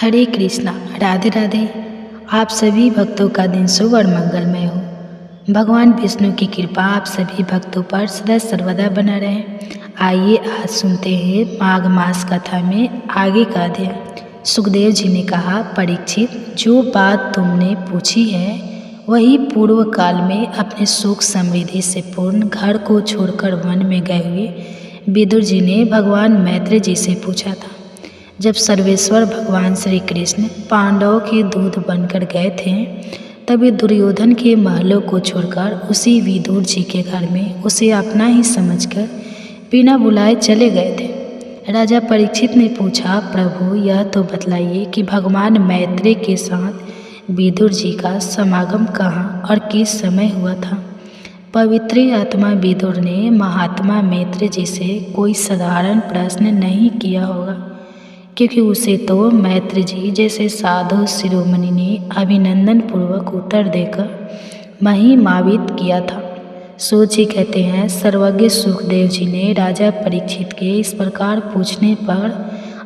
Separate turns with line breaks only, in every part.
हरे कृष्णा, राधे राधे। आप सभी भक्तों का दिन शुभ और मंगलमय हो। भगवान विष्णु की कृपा आप सभी भक्तों पर सदा सर्वदा बना रहे। आइए आज सुनते हैं माघ मास कथा में आगे का अध्याय। सुखदेव जी ने कहा, परीक्षित, जो बात तुमने पूछी है वही पूर्व काल में अपने सुख समृद्धि से पूर्ण घर को छोड़कर वन में गए हुए विदुर जी ने भगवान मैत्री जी से पूछा था। जब सर्वेश्वर भगवान श्री कृष्ण पांडवों के दूत बनकर गए थे तभी दुर्योधन के महलों को छोड़कर उसी विदुर जी के घर में उसे अपना ही समझकर बिना बुलाए चले गए थे। राजा परीक्षित ने पूछा, प्रभु यह तो बतलाइए कि भगवान मैत्री के साथ विदुर जी का समागम कहाँ और किस समय हुआ था। पवित्र आत्मा विदुर ने महात्मा मैत्री जी से कोई साधारण प्रश्न नहीं किया होगा, क्योंकि उसे तो मैत्री जी जैसे साधु शिरोमणि ने अभिनंदन पूर्वक उत्तर देकर महिमान्वित किया था। सूत जी कहते हैं, सर्वज्ञ सुखदेव जी ने राजा परीक्षित के इस प्रकार पूछने पर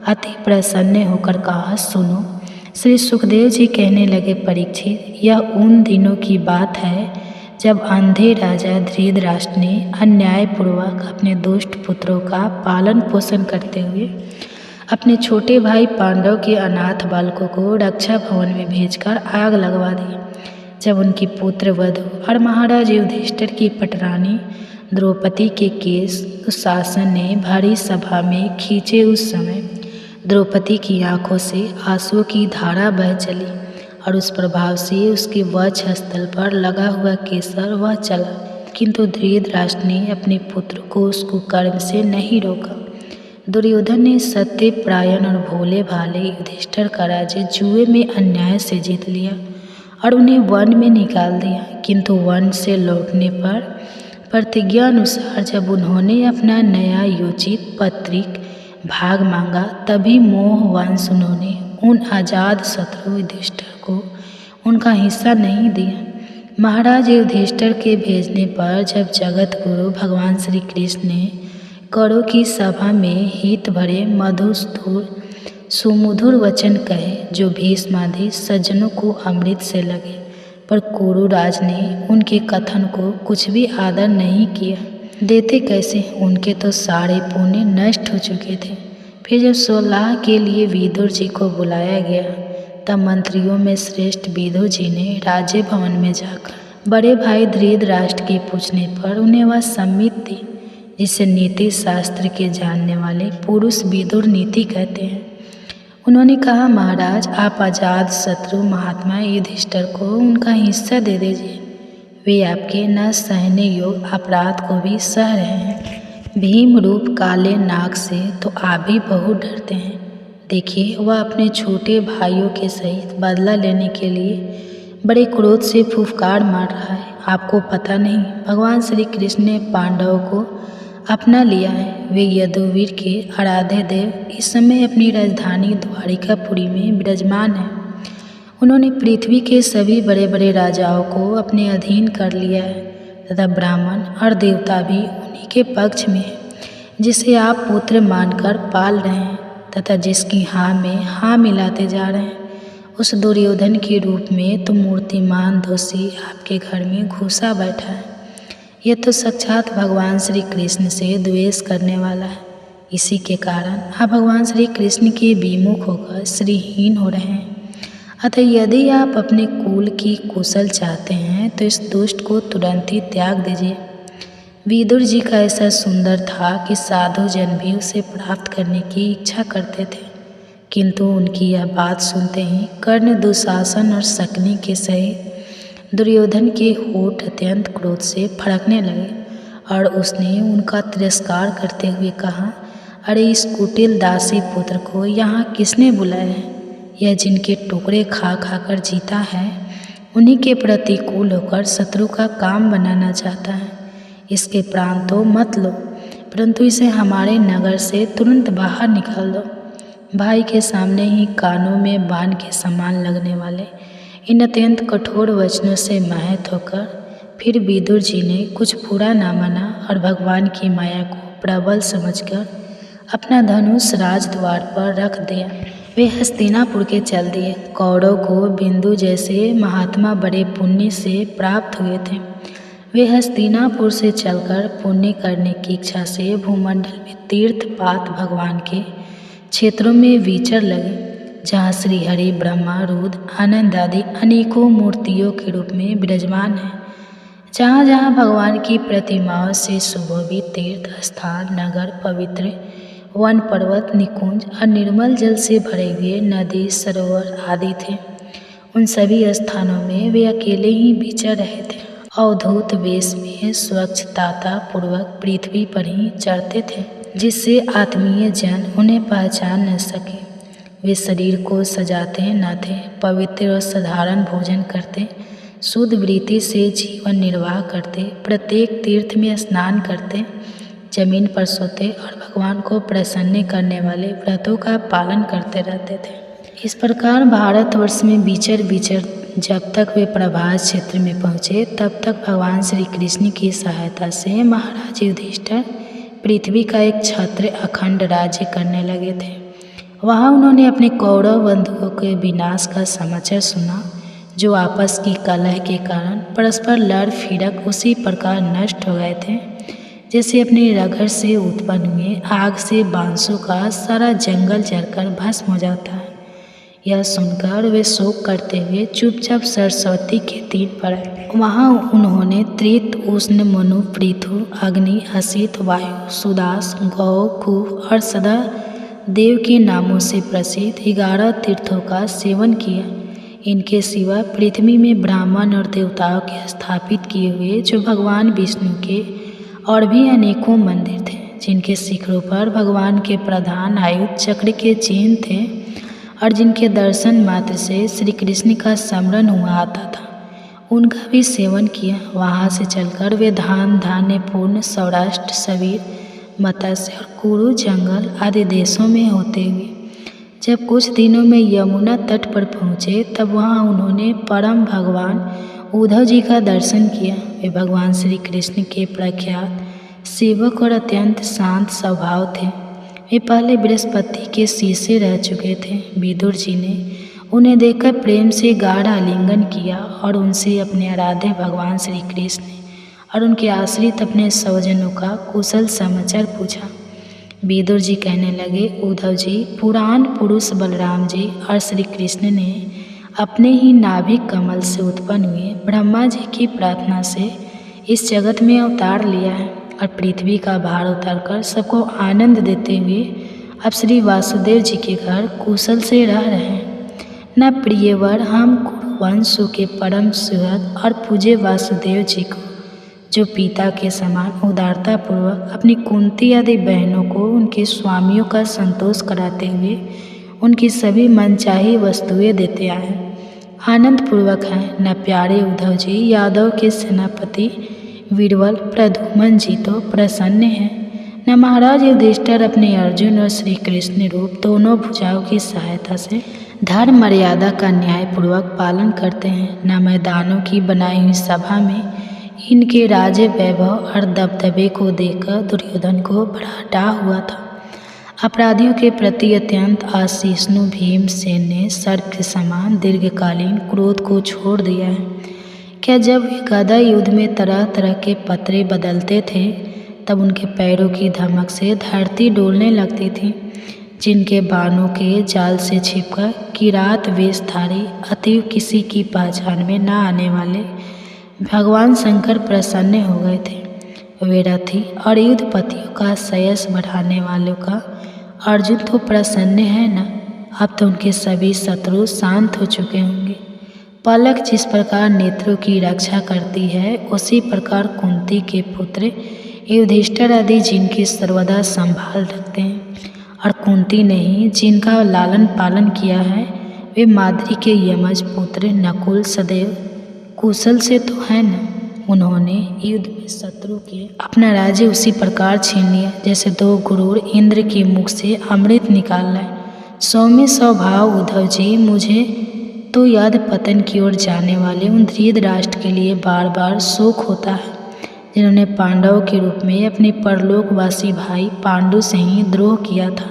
अति प्रसन्न होकर कहा, सुनो। श्री सुखदेव जी कहने लगे, परीक्षित, यह उन दिनों की बात है जब अंधे राजा धृतराष्ट्र ने अन्यायपूर्वक अपने दुष्ट पुत्रों का पालन पोषण करते हुए अपने छोटे भाई पांडव के अनाथ बालकों को रक्षा भवन में भेजकर आग लगवा दी। जब उनकी पुत्र वधु और महाराज युधिष्ठिर की पटरानी द्रौपदी के केस दुशासन ने भारी सभा में खींचे, उस समय द्रौपदी की आंखों से आंसुओं की धारा बह चली और उस प्रभाव से उसके वक्ष स्थल पर लगा हुआ केसर वह चला, किंतु धृतराष्ट्र ने अपने पुत्र को उसको कर्म से नहीं रोका। दुर्योधन ने सत्य परायण और भोले भाले युधिष्ठिर का राज्य जुए में अन्याय से जीत लिया और उन्हें वन में निकाल दिया, किंतु वन से लौटने पर प्रतिज्ञा अनुसार जब उन्होंने अपना नया योजित पैतृक भाग मांगा तभी मोहवश उन्होंने उन आजाद शत्रु युधिष्ठिर को उनका हिस्सा नहीं दिया। महाराज युधिष्ठिर के भेजने पर जब जगत गुरु भगवान श्री कृष्ण ने कौरवों की सभा में हित भरे मधुर सुमधुर वचन कहे, जो भीष्मादि सज्जनों को अमृत से लगे, पर कुरुराज ने उनके कथन को कुछ भी आदर नहीं किया। देते कैसे, उनके तो सारे पुण्य नष्ट हो चुके थे। फिर जब सलाह के लिए विदुर जी को बुलाया गया तब मंत्रियों में श्रेष्ठ विदुर जी ने राज्य भवन में जाकर बड़े भाई धृतराष्ट्र के पूछने पर उन्हें वह सम्मति दी, जिसे नीति शास्त्र के जानने वाले पुरुष विदुर नीति कहते हैं। उन्होंने कहा, महाराज, आप आजाद शत्रु महात्मा युधिष्ठिर को उनका हिस्सा दे दीजिए। वे आपके न सहने योग्य अपराध को भी सह रहे हैं। भीम रूप काले नाग से तो आप भी बहुत डरते हैं। देखिए, वह अपने छोटे भाइयों के सहित बदला लेने के लिए बड़े क्रोध से फुफकार मार रहा है। आपको पता नहीं, भगवान श्री कृष्ण ने पांडवों को अपना लिया है। वे यदुवीर के आराध्य देव इस समय अपनी राजधानी द्वारिकापुरी में विराजमान हैं। उन्होंने पृथ्वी के सभी बड़े बड़े राजाओं को अपने अधीन कर लिया है तथा ब्राह्मण और देवता भी उन्हीं के पक्ष में है, जिसे आप पुत्र मानकर पाल रहे हैं तथा जिसकी हाँ में हाँ मिलाते जा रहे हैं। उस दुर्योधन के रूप में तो मूर्तिमान दोषी आपके घर में घुसा बैठा है। यह तो साक्षात भगवान श्री कृष्ण से द्वेष करने वाला है। इसी के कारण आप भगवान श्री कृष्ण के विमुख होकर श्रीहीन हो रहे हैं। अतः यदि आप अपने कुल की कुशल चाहते हैं तो इस दुष्ट को तुरंत ही त्याग दीजिए। विदुर जी का ऐसा सुंदर था कि साधु जन भी उसे प्राप्त करने की इच्छा करते थे, किंतु उनकी यह बात सुनते ही कर्ण, दुशासन और शकुनि के सहित दुर्योधन के होठ अत्यंत क्रोध से फड़कने लगे और उसने उनका तिरस्कार करते हुए कहा, अरे इस कुटिल दासी पुत्र को यहाँ किसने बुलाया है? यह जिनके टुकड़े खा खाकर जीता है उन्हीं के प्रतिकूल होकर शत्रु का काम बनाना चाहता है। इसके प्राण तो मत लो, परंतु इसे हमारे नगर से तुरंत बाहर निकाल दो। भाई के सामने ही कानों में बाण के समान लगने वाले इन अत्यंत कठोर वचनों से मोहित होकर फिर विदुर जी ने कुछ बुरा ना माना और भगवान की माया को प्रबल समझकर अपना धनुष राजद्वार पर रख दिया वे हस्तिनापुर के चल दिए। कौरव को बिंदु जैसे महात्मा बड़े पुण्य से प्राप्त हुए थे। वे हस्तिनापुर से चलकर पुण्य करने की इच्छा से भूमंडल में तीर्थपात भगवान के क्षेत्रों में विचर लगे, जहाँ श्री हरि, ब्रह्मा, रुद्र, आनंद आदि अनेकों मूर्तियों के रूप में विराजमान हैं। जहाँ जहाँ भगवान की प्रतिमाओं से सुशोभित तीर्थ स्थान, नगर, पवित्र वन, पर्वत, निकुंज और निर्मल जल से भरे हुए नदी, सरोवर आदि थे, उन सभी स्थानों में वे अकेले ही विचर रहे थे। अवधूत वेश में स्वच्छता पूर्वक पृथ्वी पर ही चढ़ते थे, जिससे आत्मीय जन उन्हें पहचान न सके। वे शरीर को सजाते न थे, पवित्र और साधारण भोजन करते, शुद्ध वृत्ति से जीवन निर्वाह करते, प्रत्येक तीर्थ में स्नान करते, जमीन पर सोते और भगवान को प्रसन्न करने वाले व्रतों का पालन करते रहते थे। इस प्रकार भारतवर्ष में विचर जब तक वे प्रभास क्षेत्र में पहुँचे, तब तक भगवान श्री कृष्ण की सहायता से महाराज युधिष्ठिर पृथ्वी का एक छत्र अखंड राज्य करने लगे थे। वहाँ उन्होंने अपने कौरव बंधुओं के विनाश का समाचार सुना, जो आपस की कलह के कारण परस्पर लड़ फिरक उसी प्रकार नष्ट हो गए थे, जैसे अपने रगड़ से उत्पन्न हुए आग से बांसों का सारा जंगल जलकर भस्म हो जाता है। यह सुनकर वे शोक करते हुए चुपचाप सरस्वती के तीर पर आए। वहाँ उन्होंने त्रित, उष्ण, मनु, पृथु, अग्नि, असित, वायु, सुदास, गौ, कुह और सदा देव के नामों से प्रसिद्ध 11 तीर्थों का सेवन किया। इनके सिवा पृथ्वी में ब्राह्मण और देवताओं के स्थापित किए हुए जो भगवान विष्णु के और भी अनेकों मंदिर थे, जिनके शिखरों पर भगवान के प्रधान आयुध चक्र के चिन्ह थे और जिनके दर्शन मात्र से श्री कृष्ण का स्मरण हुआ आता था, उनका भी सेवन किया। वहाँ से चलकर वे धान्य पूर्ण सौराष्ट्र, सवीर, मत्स्य और कुरु जंगल आदि देशों में होते हुए जब कुछ दिनों में यमुना तट पर पहुँचे, तब वहाँ उन्होंने परम भगवान उद्धव जी का दर्शन किया। वे भगवान श्री कृष्ण के प्रख्यात सेवक और अत्यंत शांत स्वभाव थे। वे पहले बृहस्पति के शिष्य रह चुके थे। विदुर जी ने उन्हें देखकर प्रेम से गाढ़ आलिंगन किया और उनसे अपने आराध्य भगवान श्री कृष्ण और उनके आश्रित अपने स्वजनों का कुशल समाचार पूछा। विदुर जी कहने लगे, उद्धव जी, पुराण पुरुष बलराम जी और श्री कृष्ण ने अपने ही नाभिक कमल से उत्पन्न हुए ब्रह्मा जी की प्रार्थना से इस जगत में अवतार लिया है और पृथ्वी का भार उतारकर सबको आनंद देते हुए अब श्री वासुदेव जी के घर कुशल से रह रहे हैं। न प्रियवर, हम कुरुवंश के परम सुहृद और पूज्य वासुदेव जी को, जो पिता के समान उदारता पूर्वक अपनी कुंती आदि बहनों को उनके स्वामियों का संतोष कराते हुए उनकी सभी मनचाही वस्तुएं देते आए, आनंद पूर्वक हैं। न प्यारे उद्धव जी, यादव के सेनापति वीरबल प्रद्युम्न जी तो प्रसन्न हैं, न महाराज युधिष्ठिर अपने अर्जुन और श्री कृष्ण रूप दोनों भुजाओं की सहायता से धर्म मर्यादा का न्यायपूर्वक पालन करते हैं, न मैदानों की बनाई हुई सभा में इनके राज्य वैभव और दबदबे को देखकर दुर्योधन को बड़ा डाह हुआ था। अपराधियों के प्रति अत्यंत आशीष्णु भीमसेन ने सर्प के समान दीर्घकालीन क्रोध को छोड़ दिया है। क्या जब वे गदा युद्ध में तरह तरह के पत्रे बदलते थे, तब उनके पैरों की धमक से धरती डोलने लगती थी। जिनके बाणों के जाल से छिपकर किरात वेशधारी अतिव किसी की पहचान में न आने वाले भगवान शंकर प्रसन्न हो गए थे। वे रथी और युद्धपतियों का श्रेयस बढ़ाने वालों का अर्जुन तो प्रसन्न है न। अब तो उनके सभी शत्रु शांत हो चुके होंगे। पलक जिस प्रकार नेत्रों की रक्षा करती है, उसी प्रकार कुंती के पुत्र युधिष्ठिर आदि जिनकी सर्वदा संभाल रखते हैं, और कुंती ने ही जिनका लालन पालन किया है, वे माद्री के यमज पुत्र नकुल सदैव कुशल से तो है न। उन्होंने युद्ध में शत्रु के अपना राज्य उसी प्रकार छीन लिया जैसे दो गुरूर इंद्र के मुख से अमृत निकाल लाए। 100 में 100 भाव उद्धव जी, मुझे तो याद पतन की ओर जाने वाले उन धृतराष्ट्र के लिए बार बार शोक होता है, जिन्होंने पांडवों के रूप में अपने परलोकवासी भाई पांडु से ही द्रोह किया था।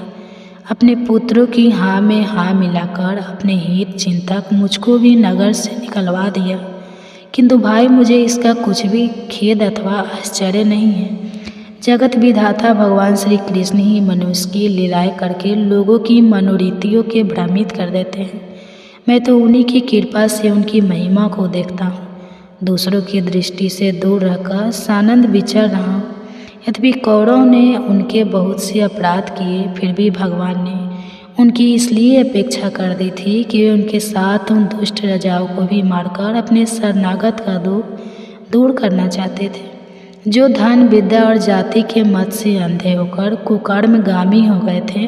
अपने पुत्रों की हाँ में हाँ मिलाकर अपने हित चिंतक मुझको भी नगर से निकलवा दिया। किंतु भाई मुझे इसका कुछ भी खेद अथवा आश्चर्य नहीं है। जगत विधाता भगवान श्री कृष्ण ही मनुष्य की लीलाएं करके लोगों की मनोरीतियों के भ्रमित कर देते हैं। मैं तो उन्हीं की कृपा से उनकी महिमा को देखता हूँ। दूसरों की दृष्टि से दूर रहकर सानंद विचर रहा हूँ। यद्यपि कौरव ने उनके बहुत से अपराध किए, फिर भी भगवान ने उनकी इसलिए अपेक्षा कर दी थी कि वे उनके साथ उन दुष्ट राजाओं को भी मारकर अपने शरणागत का दुख दूर करना चाहते थे, जो धन विद्या और जाति के मत से अंधे होकर कुकर्मगामी हो गए थे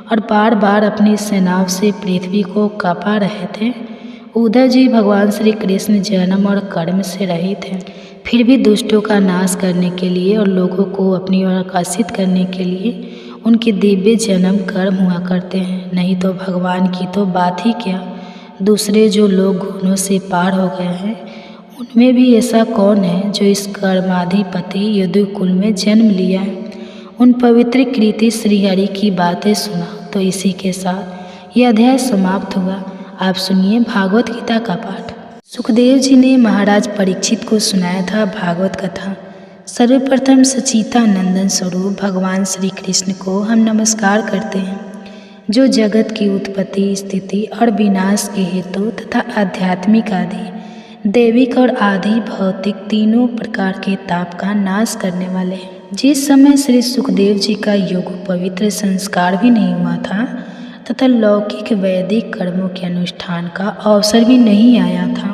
और बार बार अपनी सेनाओं से पृथ्वी को कांपा रहे थे। उद्धव जी भगवान श्री कृष्ण जन्म और कर्म से रहित हैं, फिर भी दुष्टों का नाश करने के लिए और लोगों को अपनी ओर आकर्षित करने के लिए उनके दिव्य जन्म कर्म हुआ करते हैं। नहीं तो भगवान की तो बात ही क्या, दूसरे जो लोग गुणों से पार हो गए हैं उनमें भी ऐसा कौन है जो इस कर्माधिपति यदुकुल में जन्म लिया है। उन पवित्र कृति श्रीहरि की बातें सुना तो इसी के साथ यह अध्याय समाप्त हुआ। आप सुनिए भागवत गीता का पाठ। सुखदेव जी ने महाराज परीक्षित को सुनाया था भागवत कथा। सर्वप्रथम सचिता नंदन स्वरूप भगवान श्री कृष्ण को हम नमस्कार करते हैं, जो जगत की उत्पत्ति स्थिति और विनाश के हेतु तथा आध्यात्मिक आदि दैविक और आदि भौतिक तीनों प्रकार के ताप का नाश करने वाले हैं। जिस समय श्री सुखदेव जी का योग पवित्र संस्कार भी नहीं हुआ था तथा लौकिक वैदिक कर्मों के अनुष्ठान का अवसर भी नहीं आया था,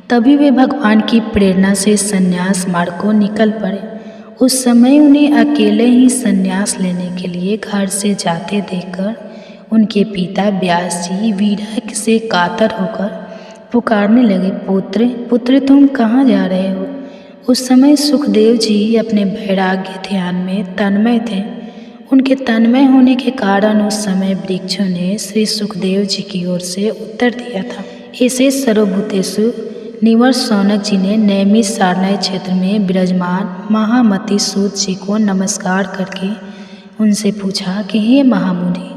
तभी वे भगवान की प्रेरणा से संन्यास मार्ग को निकल पड़े। उस समय उन्हें अकेले ही संन्यास लेने के लिए घर से जाते देखकर उनके पिता व्यास जी विरह से कातर होकर पुकारने लगे, पुत्र पुत्र तुम कहाँ जा रहे हो। उस समय सुखदेव जी अपने वैराग्य ध्यान में तन्मय थे। उनके तन्मय होने के कारण उस समय वृक्षों ने श्री सुखदेव जी की ओर से उत्तर दिया था। ऐसे सर्वभूतेषु निवर शौनक जी ने नैमिष सारनाई क्षेत्र में विराजमान महामति सूत जी को नमस्कार करके उनसे पूछा कि हे महामुनि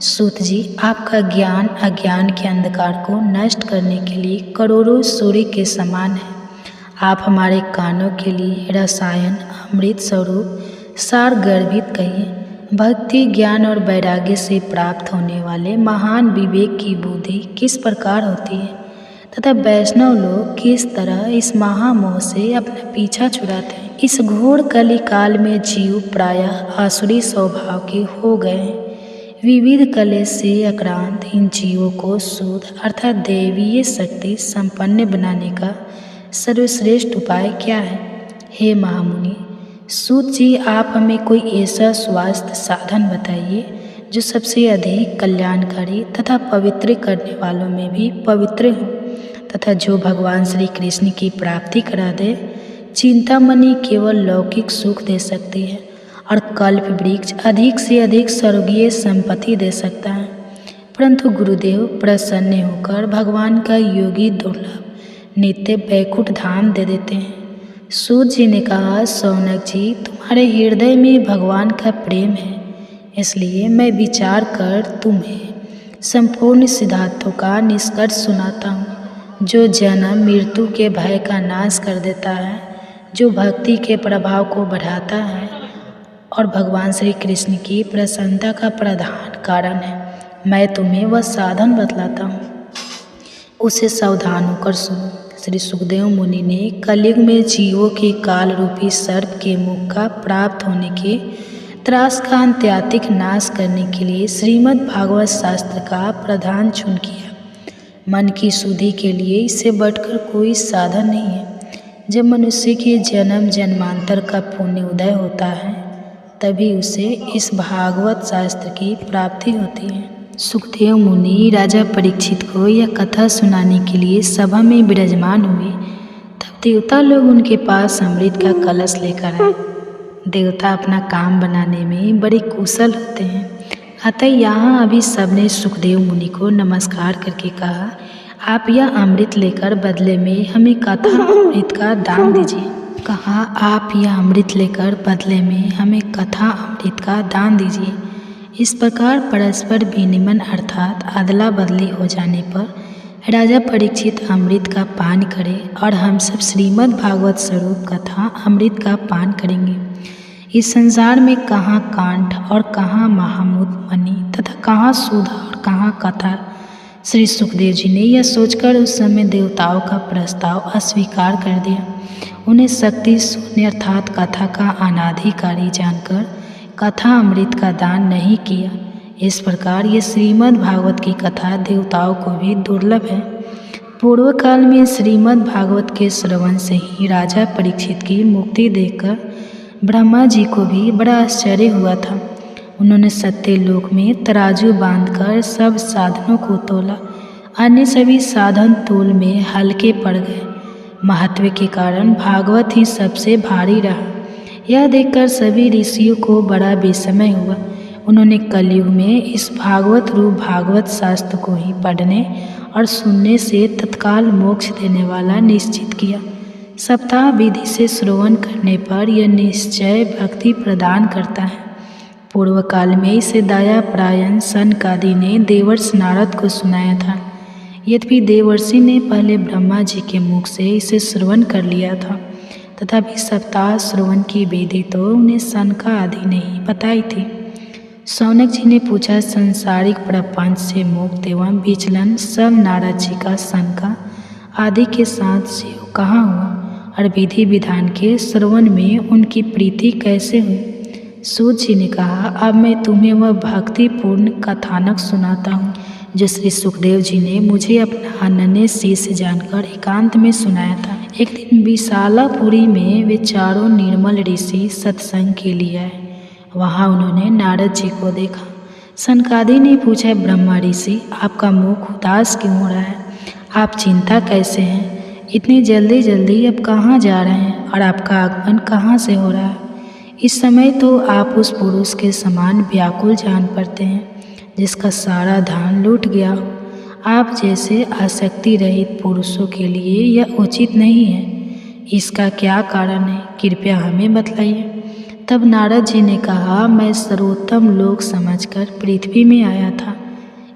सूत जी, आपका ज्ञान अज्ञान के अंधकार को नष्ट करने के लिए करोड़ों सूर्य के समान है। आप हमारे कानों के लिए रसायन अमृत स्वरूप सार गर्भित कहिए। भक्ति ज्ञान और वैराग्य से प्राप्त होने वाले महान विवेक की बुद्धि किस प्रकार होती है तथा वैष्णव लोग किस तरह इस महामोह से अपना पीछा छुड़ाते हैं। इस घोर कली काल में जीव प्रायः आसुरी स्वभाव के हो गए हैं। विविध कलेश से आक्रांत इन जीवों को शुद्ध अर्थात दैवीय शक्ति संपन्न बनाने का सर्वश्रेष्ठ उपाय क्या है। हे महामुनि सूत जी, आप हमें कोई ऐसा स्वास्थ्य साधन बताइए जो सबसे अधिक कल्याणकारी तथा पवित्र करने वालों में भी पवित्र हो तथा जो भगवान श्री कृष्ण की प्राप्ति करा दे। चिंतामणि केवल लौकिक सुख दे सकती है और कल्प वृक्ष अधिक से अधिक स्वर्गीय संपत्ति दे सकता है, परंतु गुरुदेव प्रसन्न होकर भगवान का योगी दुर्लभ नित्य वैकुंठ धाम दे देते हैं। सूत जी ने कहा, शौनक जी, तुम्हारे हृदय में भगवान का प्रेम है, इसलिए मैं विचार कर तुम्हें संपूर्ण सिद्धांतों का निष्कर्ष सुनाता हूँ, जो जन्म मृत्यु के भय का नाश कर देता है, जो भक्ति के प्रभाव को बढ़ाता है और भगवान श्री कृष्ण की प्रसन्नता का प्रधान कारण है। मैं तुम्हें वह साधन बतलाता हूँ, उसे सावधान होकर सुनो। श्री सुखदेव मुनि ने कलयुग में जीवों के काल रूपी सर्प के मुख का प्राप्त होने के त्रास का अंत्यातिक नाश करने के लिए श्रीमद् भागवत शास्त्र का प्रधान चुन किया। मन की शुद्धि के लिए इससे बढ़कर कोई साधन नहीं है। जब मनुष्य के जन्म जन्मांतर का पुण्य उदय होता है, तभी उसे इस भागवत शास्त्र की प्राप्ति होती है। सुखदेव मुनि राजा परीक्षित को यह कथा सुनाने के लिए सभा में विराजमान हुए। तब देवता लोग उनके पास अमृत का कलश लेकर आए। देवता अपना काम बनाने में बड़े कुशल होते हैं, अतः यहाँ अभी सबने सुखदेव मुनि को नमस्कार करके कहा, आप यह अमृत लेकर बदले में हमें कथा अमृत का दान दीजिए। आप यह अमृत लेकर बदले में हमें कथा अमृत का दान दीजिए। इस प्रकार परस्पर विनिमय अर्थात अदला बदली हो जाने पर राजा परीक्षित अमृत का पान करें और हम सब श्रीमद् भागवत स्वरूप कथा अमृत का पान करेंगे। इस संसार में कहाँ कांठ और कहाँ महामूद मणि तथा कहाँ सुधा और कहाँ कथा। श्री सुखदेव जी ने यह सोचकर उस समय देवताओं का प्रस्ताव अस्वीकार कर दिया। उन्हें शक्ति शून्य अर्थात कथा का अनाधिकारी जानकर कथा अमृत का दान नहीं किया। इस प्रकार ये श्रीमद् भागवत की कथा देवताओं को भी दुर्लभ है। पूर्व काल में श्रीमद् भागवत के श्रवण से ही राजा परीक्षित की मुक्ति देखकर ब्रह्मा जी को भी बड़ा आश्चर्य हुआ था। उन्होंने सत्यलोक में तराजू बांधकर सब साधनों को तोला। अन्य सभी साधन तोल में हल्के पड़ गए। महत्व के कारण भागवत ही सबसे भारी रहा। यह देखकर सभी ऋषियों को बड़ा विस्मय हुआ। उन्होंने कलयुग में इस भागवत रूप भागवत शास्त्र को ही पढ़ने और सुनने से तत्काल मोक्ष देने वाला निश्चित किया। सप्ताह विधि से श्रवण करने पर यह निश्चय भक्ति प्रदान करता है। पूर्व काल में इसे दयापरायण सनकादि ने देवर्षि नारद को सुनाया था। यद्यपि देवर्षि ने पहले ब्रह्मा जी के मुख से इसे श्रवण कर लिया था, तथापि सप्ताह श्रवण की विधि तो उन्हें सनका आदि ने ही बताई थी। शौनक जी ने पूछा, संसारिक प्रपंच से मुक्त एवं विचलन सब नारद जी का सनका आदि के साथ जीव कहाँ हुआ और विधि विधान के श्रवण में उनकी प्रीति कैसे हुई। सूत जी ने कहा, अब मैं तुम्हें वह भक्तिपूर्ण कथानक सुनाता हूँ जो श्री सुखदेव जी ने मुझे अपना अनन्य शिष्य जानकर एकांत में सुनाया था। एक दिन विशालापुरी में वे चारों निर्मल ऋषि सत्संग के लिए आए। वहाँ उन्होंने नारद जी को देखा। सनकादि ने पूछा, ब्रह्मा ऋषि आपका मुख उदास क्यों हो रहा है? आप चिंता कैसे हैं? इतनी जल्दी जल्दी अब कहाँ जा रहे हैं और आपका आगमन कहाँ से हो रहा है? इस समय तो आप उस पुरुष के समान व्याकुल जान पड़ते हैं जिसका सारा धन लूट गया हो। आप जैसे आसक्ति रहित पुरुषों के लिए यह उचित नहीं है। इसका क्या कारण है, कृपया हमें बतलाइए। तब नारद जी ने कहा, मैं सर्वोत्तम लोक समझकर पृथ्वी में आया था।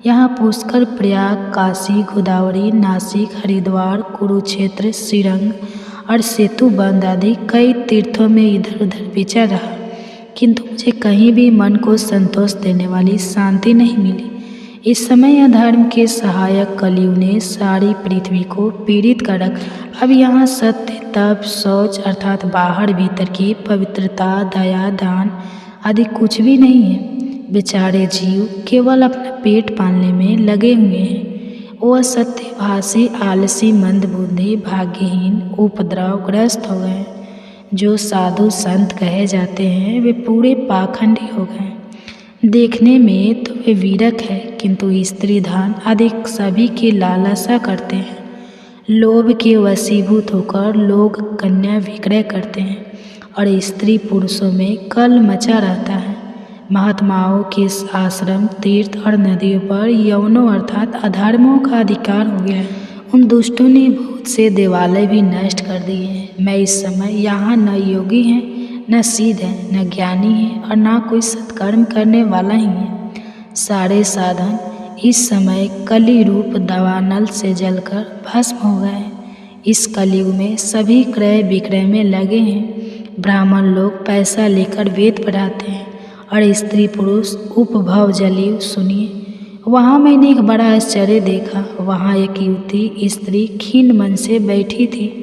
यहाँ पुष्कर, प्रयाग, काशी, गोदावरी, नासिक, हरिद्वार, कुरुक्षेत्र, श्रीरंग और सेतुबंध आदि कई तीर्थों में इधर उधर विचर रहा, किंतु मुझे कहीं भी मन को संतोष देने वाली शांति नहीं मिली। इस समय अधर्म के सहायक कलयुग ने सारी पृथ्वी को पीड़ित कर रखा। अब यहाँ सत्य, तप, शौच अर्थात बाहर भीतर की पवित्रता, दया, दान आदि कुछ भी नहीं है। बेचारे जीव केवल अपना पेट पालने में लगे हुए हैं। वह सत्यभाषी, आलसी, मंदबुद्धि, भाग्यहीन, उपद्रवग्रस्त हो गए। जो साधु संत कहे जाते हैं वे पूरे पाखंडी हो गए। देखने में तो वे वीरक है, किंतु स्त्री धन आदि सभी की लालसा करते हैं। लोभ के वशीभूत होकर लोग कन्या विक्रय करते हैं और स्त्री पुरुषों में कल मचा रहता है। महात्माओं के आश्रम, तीर्थ और नदियों पर यौनों अर्थात अधर्मों का अधिकार हो गया है। उन दुष्टों ने बहुत से देवालय भी नष्ट कर दिए हैं। मैं इस समय यहाँ न योगी हैं, न सिद्ध है, न ज्ञानी है और न कोई सत्कर्म करने वाला ही है। सारे साधन इस समय कली रूप दावानल से जलकर भस्म हो गए। इस कलयुग में सभी क्रय विक्रय में लगे हैं। ब्राह्मण लोग पैसा लेकर वेद पढ़ाते हैं और स्त्री पुरुष उपभव जलीय। सुनिए, वहाँ मैंने एक बड़ा आश्चर्य देखा। वहाँ एक युवती स्त्री खीन मन से बैठी थी।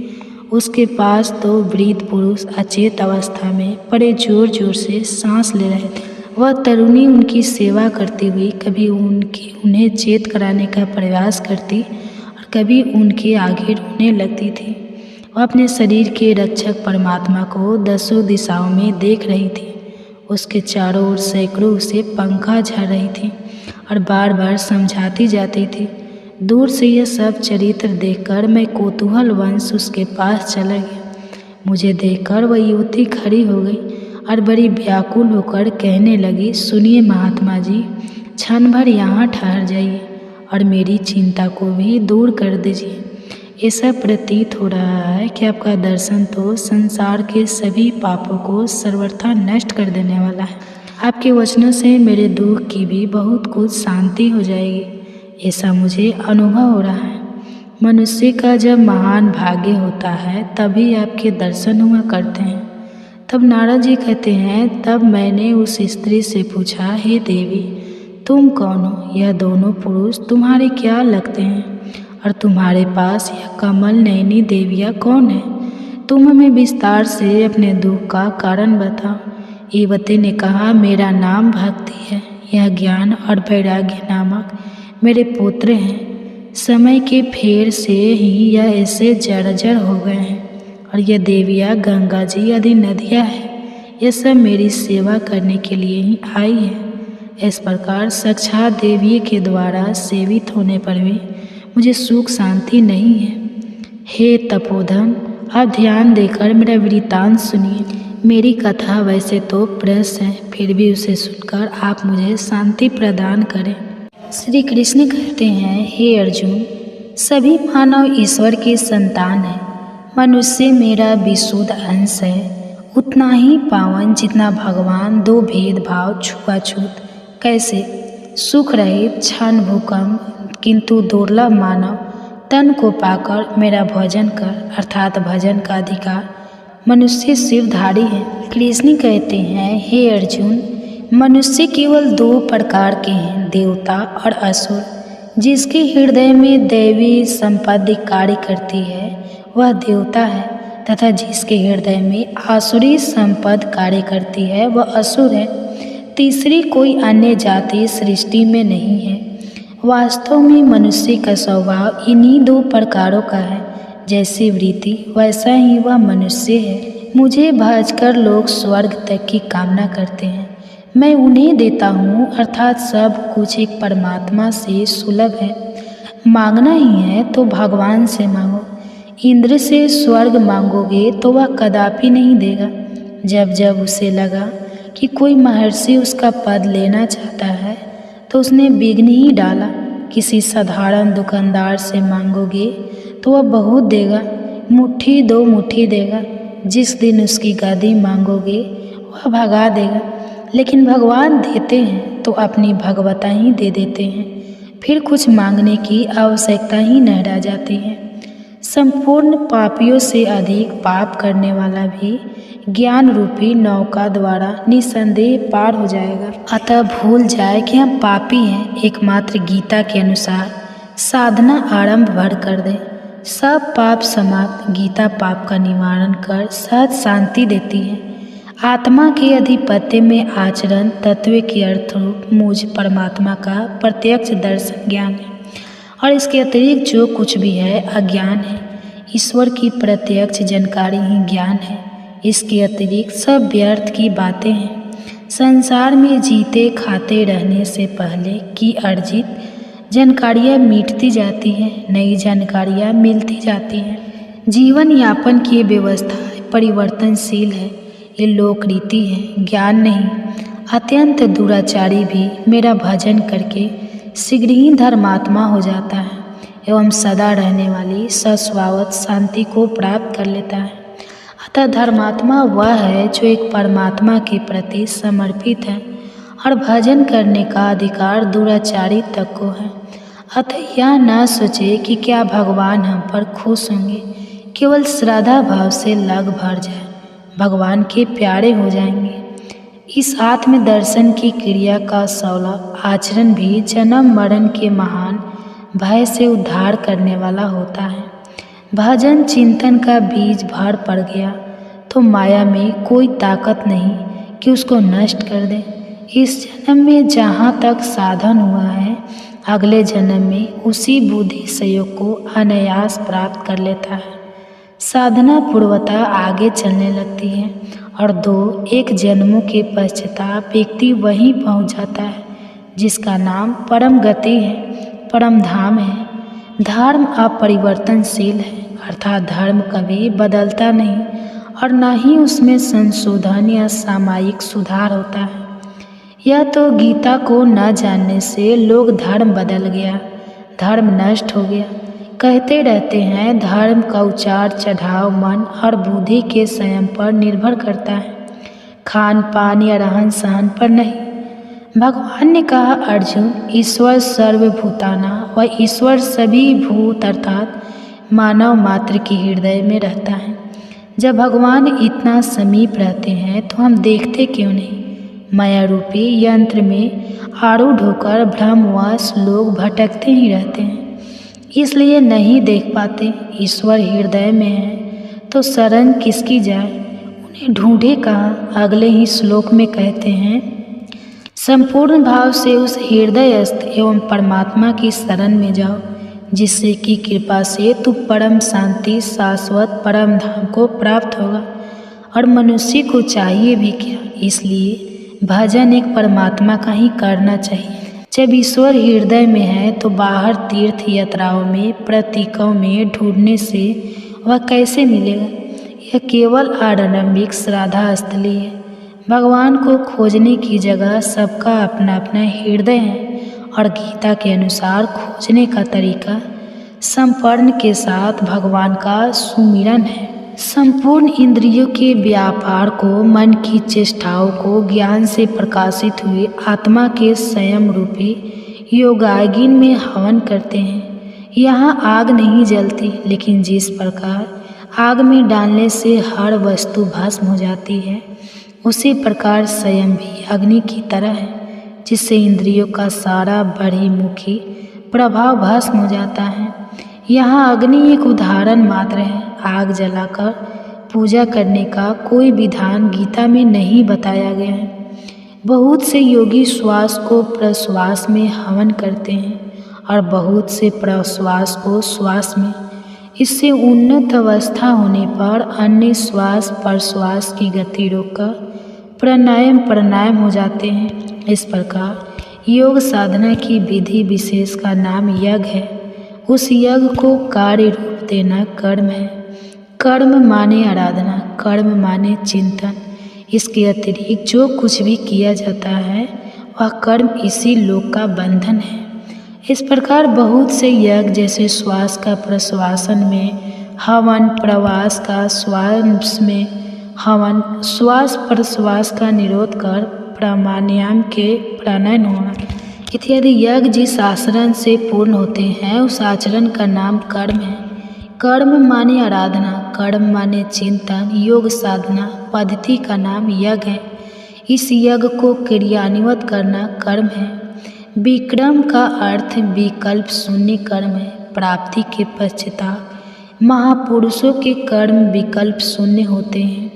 उसके पास दो वृद्ध पुरुष अचेत अवस्था में बड़े जोर जोर से सांस ले रहे थे। वह तरुणी उनकी सेवा करती हुई कभी उन्हें चेत कराने का प्रयास करती और कभी उनके आगे रोने लगती थी। वह अपने शरीर के रक्षक परमात्मा को दसों दिशाओं में देख रही थी। उसके चारों ओर सैकड़ों उसे पंखा झड़ रही थी और बार बार समझाती जाती थी। दूर से यह सब चरित्र देखकर मैं कौतूहलवश उसके पास चला गया। मुझे देखकर वह युवती खड़ी हो गई और बड़ी व्याकुल होकर कहने लगी, सुनिए महात्मा जी, क्षण भर यहाँ ठहर जाइए और मेरी चिंता को भी दूर कर दीजिए। ऐसा प्रतीत हो रहा है कि आपका दर्शन तो संसार के सभी पापों को सर्वथा नष्ट कर देने वाला है। आपके वचनों से मेरे दुख की भी बहुत कुछ शांति हो जाएगी, ऐसा मुझे अनुभव हो रहा है। मनुष्य का जब महान भाग्य होता है तभी आपके दर्शन हुआ करते हैं। तब नारद जी कहते हैं, तब मैंने उस स्त्री से पूछा, हे देवी, तुम कौन हो? यह दोनों पुरुष तुम्हारे क्या लगते हैं? और तुम्हारे पास यह कमल नयनी देवियाँ कौन है? तुम हमें विस्तार से अपने दुख का कारण बताओ। युवती ने कहा, मेरा नाम भक्ति है। यह ज्ञान और वैराग्य नामक मेरे पुत्र हैं। समय के फेर से ही यह ऐसे जर्जर हो गए हैं, और यह देवियाँ गंगा जी आदि नदियाँ हैं। यह सब मेरी सेवा करने के लिए ही आई है। इस प्रकार साक्षात देवी के द्वारा सेवित होने पर भी मुझे सुख शांति नहीं है। हे तपोधन, आप ध्यान देकर मेरा वृत्तांत सुनिए। मेरी कथा वैसे तो प्रस है, फिर भी उसे सुनकर आप मुझे शांति प्रदान करें। श्री कृष्ण कहते हैं, हे अर्जुन, सभी मानव ईश्वर की संतान है। मनुष्य मेरा विशुद्ध अंश है, उतना ही पावन जितना भगवान। दो भेदभाव, छुआछूत, कैसे? सुख रहित क्षण भूकंप, किंतु दुर्लभ मानव तन को पाकर मेरा भजन कर, अर्थात भजन का अधिकार मनुष्य सिरधारी है। कृष्ण कहते हैं, हे अर्जुन, मनुष्य केवल दो प्रकार के हैं, देवता और असुर। जिसके हृदय में दैवी संपत्ति कार्य करती है वह देवता है, तथा जिसके हृदय में आसुरी संपत्ति कार्य करती है वह असुर है। तीसरी कोई अन्य जाति सृष्टि में नहीं है। वास्तव में मनुष्य का स्वभाव इन्हीं दो प्रकारों का है। जैसी वृत्ति वैसा ही वह मनुष्य है। मुझे भजकर लोग स्वर्ग तक की कामना करते हैं, मैं उन्हें देता हूँ, अर्थात सब कुछ एक परमात्मा से सुलभ है। मांगना ही है तो भगवान से मांगो। इंद्र से स्वर्ग मांगोगे तो वह कदापि नहीं देगा। जब जब उसे लगा कि कोई महर्षि उसका पद लेना चाहता है तो उसने विघ्न ही डाला। किसी साधारण दुकानदार से मांगोगे तो वह बहुत देगा, मुट्ठी दो मुट्ठी देगा। जिस दिन उसकी गद्दी मांगोगे वह भगा देगा। लेकिन भगवान देते हैं तो अपनी भगवता ही दे देते हैं, फिर कुछ मांगने की आवश्यकता ही न रह जाती है। संपूर्ण पापियों से अधिक पाप करने वाला भी ज्ञान रूपी नौका द्वारा निसंदेह पार हो जाएगा। अतः भूल जाए कि हम पापी हैं, एकमात्र गीता के अनुसार साधना आरंभ भर कर दे। सब पाप समाप्त। गीता पाप का निवारण कर सहज शांति देती है। आत्मा के अधिपत्य में आचरण तत्व के अर्थ रूप मुझ परमात्मा का प्रत्यक्ष दर्शन ज्ञान है, और इसके अतिरिक्त जो कुछ भी है अज्ञान है। ईश्वर की प्रत्यक्ष जानकारी ही ज्ञान है। इसके अतिरिक्त सब व्यर्थ की बातें हैं। संसार में जीते खाते रहने से पहले की अर्जित जानकारियाँ मिटती जाती हैं, नई जानकारियाँ मिलती जाती हैं। जीवन यापन की व्यवस्था परिवर्तनशील है, ये लोक रीति है, ज्ञान नहीं। अत्यंत दुराचारी भी मेरा भजन करके शीघ्र ही धर्मात्मा हो जाता है एवं सदा रहने वाली सस्वावत शांति को प्राप्त कर लेता है। अतः धर्मात्मा वह है जो एक परमात्मा के प्रति समर्पित है, और भजन करने का अधिकार दुराचारी तक को है। अतः यह न सोचे कि क्या भगवान हम पर खुश होंगे। केवल श्रद्धा भाव से लग भर जाए, भगवान के प्यारे हो जाएंगे। इस आत्म दर्शन की क्रिया का सौलभ आचरण भी जन्म मरण के महान भय से उद्धार करने वाला होता है। भजन चिंतन का बीज भर पड़ गया तो माया में कोई ताकत नहीं कि उसको नष्ट कर दे। इस जन्म में जहाँ तक साधन हुआ है, अगले जन्म में उसी बुद्धि सहयोग को अनायास प्राप्त कर लेता है। साधना पूर्वता आगे चलने लगती है, और दो एक जन्मों के पश्चाताप व्यक्ति वहीं पहुँच जाता है जिसका नाम परम गति है, परम धाम है। धर्म अपरिवर्तनशील है, अर्थात धर्म कभी बदलता नहीं, और न ही उसमें संशोधन या सामयिक सुधार होता है। यह तो गीता को न जानने से लोग धर्म बदल गया, धर्म नष्ट हो गया कहते रहते हैं। धर्म का उतार चढ़ाव मन और बुद्धि के संयम पर निर्भर करता है। खान पान या रहन सहन पर नहीं। भगवान ने कहा, अर्जुन, ईश्वर सर्वभूताना व ईश्वर सभी भूत अर्थात मानव मात्र के हृदय में रहता है। जब भगवान इतना समीप रहते हैं तो हम देखते क्यों नहीं? माया रूपी यंत्र में आरूढ़ होकर भ्रमवश लोग भटकते ही रहते हैं, इसलिए नहीं देख पाते। ईश्वर हृदय में है तो शरण किसकी जाए? उन्हें ढूंढे कहाँ? अगले ही श्लोक में कहते हैं, संपूर्ण भाव से उस हृदयस्थ एवं परमात्मा की शरण में जाओ, जिससे कि कृपा से तू परम शांति शाश्वत परम धाम को प्राप्त होगा। और मनुष्य को चाहिए भी क्या? इसलिए भजन एक परमात्मा का ही करना चाहिए। जब ईश्वर हृदय में है तो बाहर तीर्थ यात्राओं में प्रतीकों में ढूंढने से वह कैसे मिलेगा? यह केवल आडंबिक श्राद्धा स्थली है। भगवान को खोजने की जगह सबका अपना अपना हृदय है और गीता के अनुसार खोजने का तरीका समर्पण के साथ भगवान का सुमिरन है। संपूर्ण इंद्रियों के व्यापार को, मन की चेष्टाओं को ज्ञान से प्रकाशित हुए आत्मा के संयम रूपी योगाग्नि में हवन करते हैं। यहाँ आग नहीं जलती, लेकिन जिस प्रकार आग में डालने से हर वस्तु भस्म हो जाती है, उसी प्रकार संयम भी अग्नि की तरह है, जिससे इंद्रियों का सारा बहिर्मुखी प्रभाव भस्म हो जाता है। यहाँ अग्नि एक उदाहरण मात्र है। आग जलाकर पूजा करने का कोई विधान गीता में नहीं बताया गया है। बहुत से योगी श्वास को प्रश्वास में हवन करते हैं और बहुत से प्रश्वास को श्वास में। इससे उन्नत अवस्था होने पर अन्य श्वास प्रश्वास की गति रोककर प्राणायाम हो जाते हैं। इस प्रकार योग साधना की विधि विशेष का नाम यज्ञ है। उस यज्ञ को कार्य रूप देना कर्म है। कर्म माने आराधना, कर्म माने चिंतन। इसके अतिरिक्त जो कुछ भी किया जाता है वह कर्म इसी लोक का बंधन है। इस प्रकार बहुत से यज्ञ जैसे श्वास का प्रश्वासन में हवन, प्रवास का श्वास में हवन, श्वास प्रश्वास का निरोध कर प्राणायाम के प्राणायाम होना इत्यादि यज्ञ जिस आचरण से पूर्ण होते हैं उस आचरण का नाम कर्म है। कर्म माने आराधना, कर्म माने चिंतन, योग साधना पद्धति का नाम यज्ञ है। इस यज्ञ को क्रियान्वित करना कर्म है। विक्रम का अर्थ विकल्प शून्य कर्म है। प्राप्ति के पश्चात महापुरुषों के कर्म विकल्प शून्य होते हैं।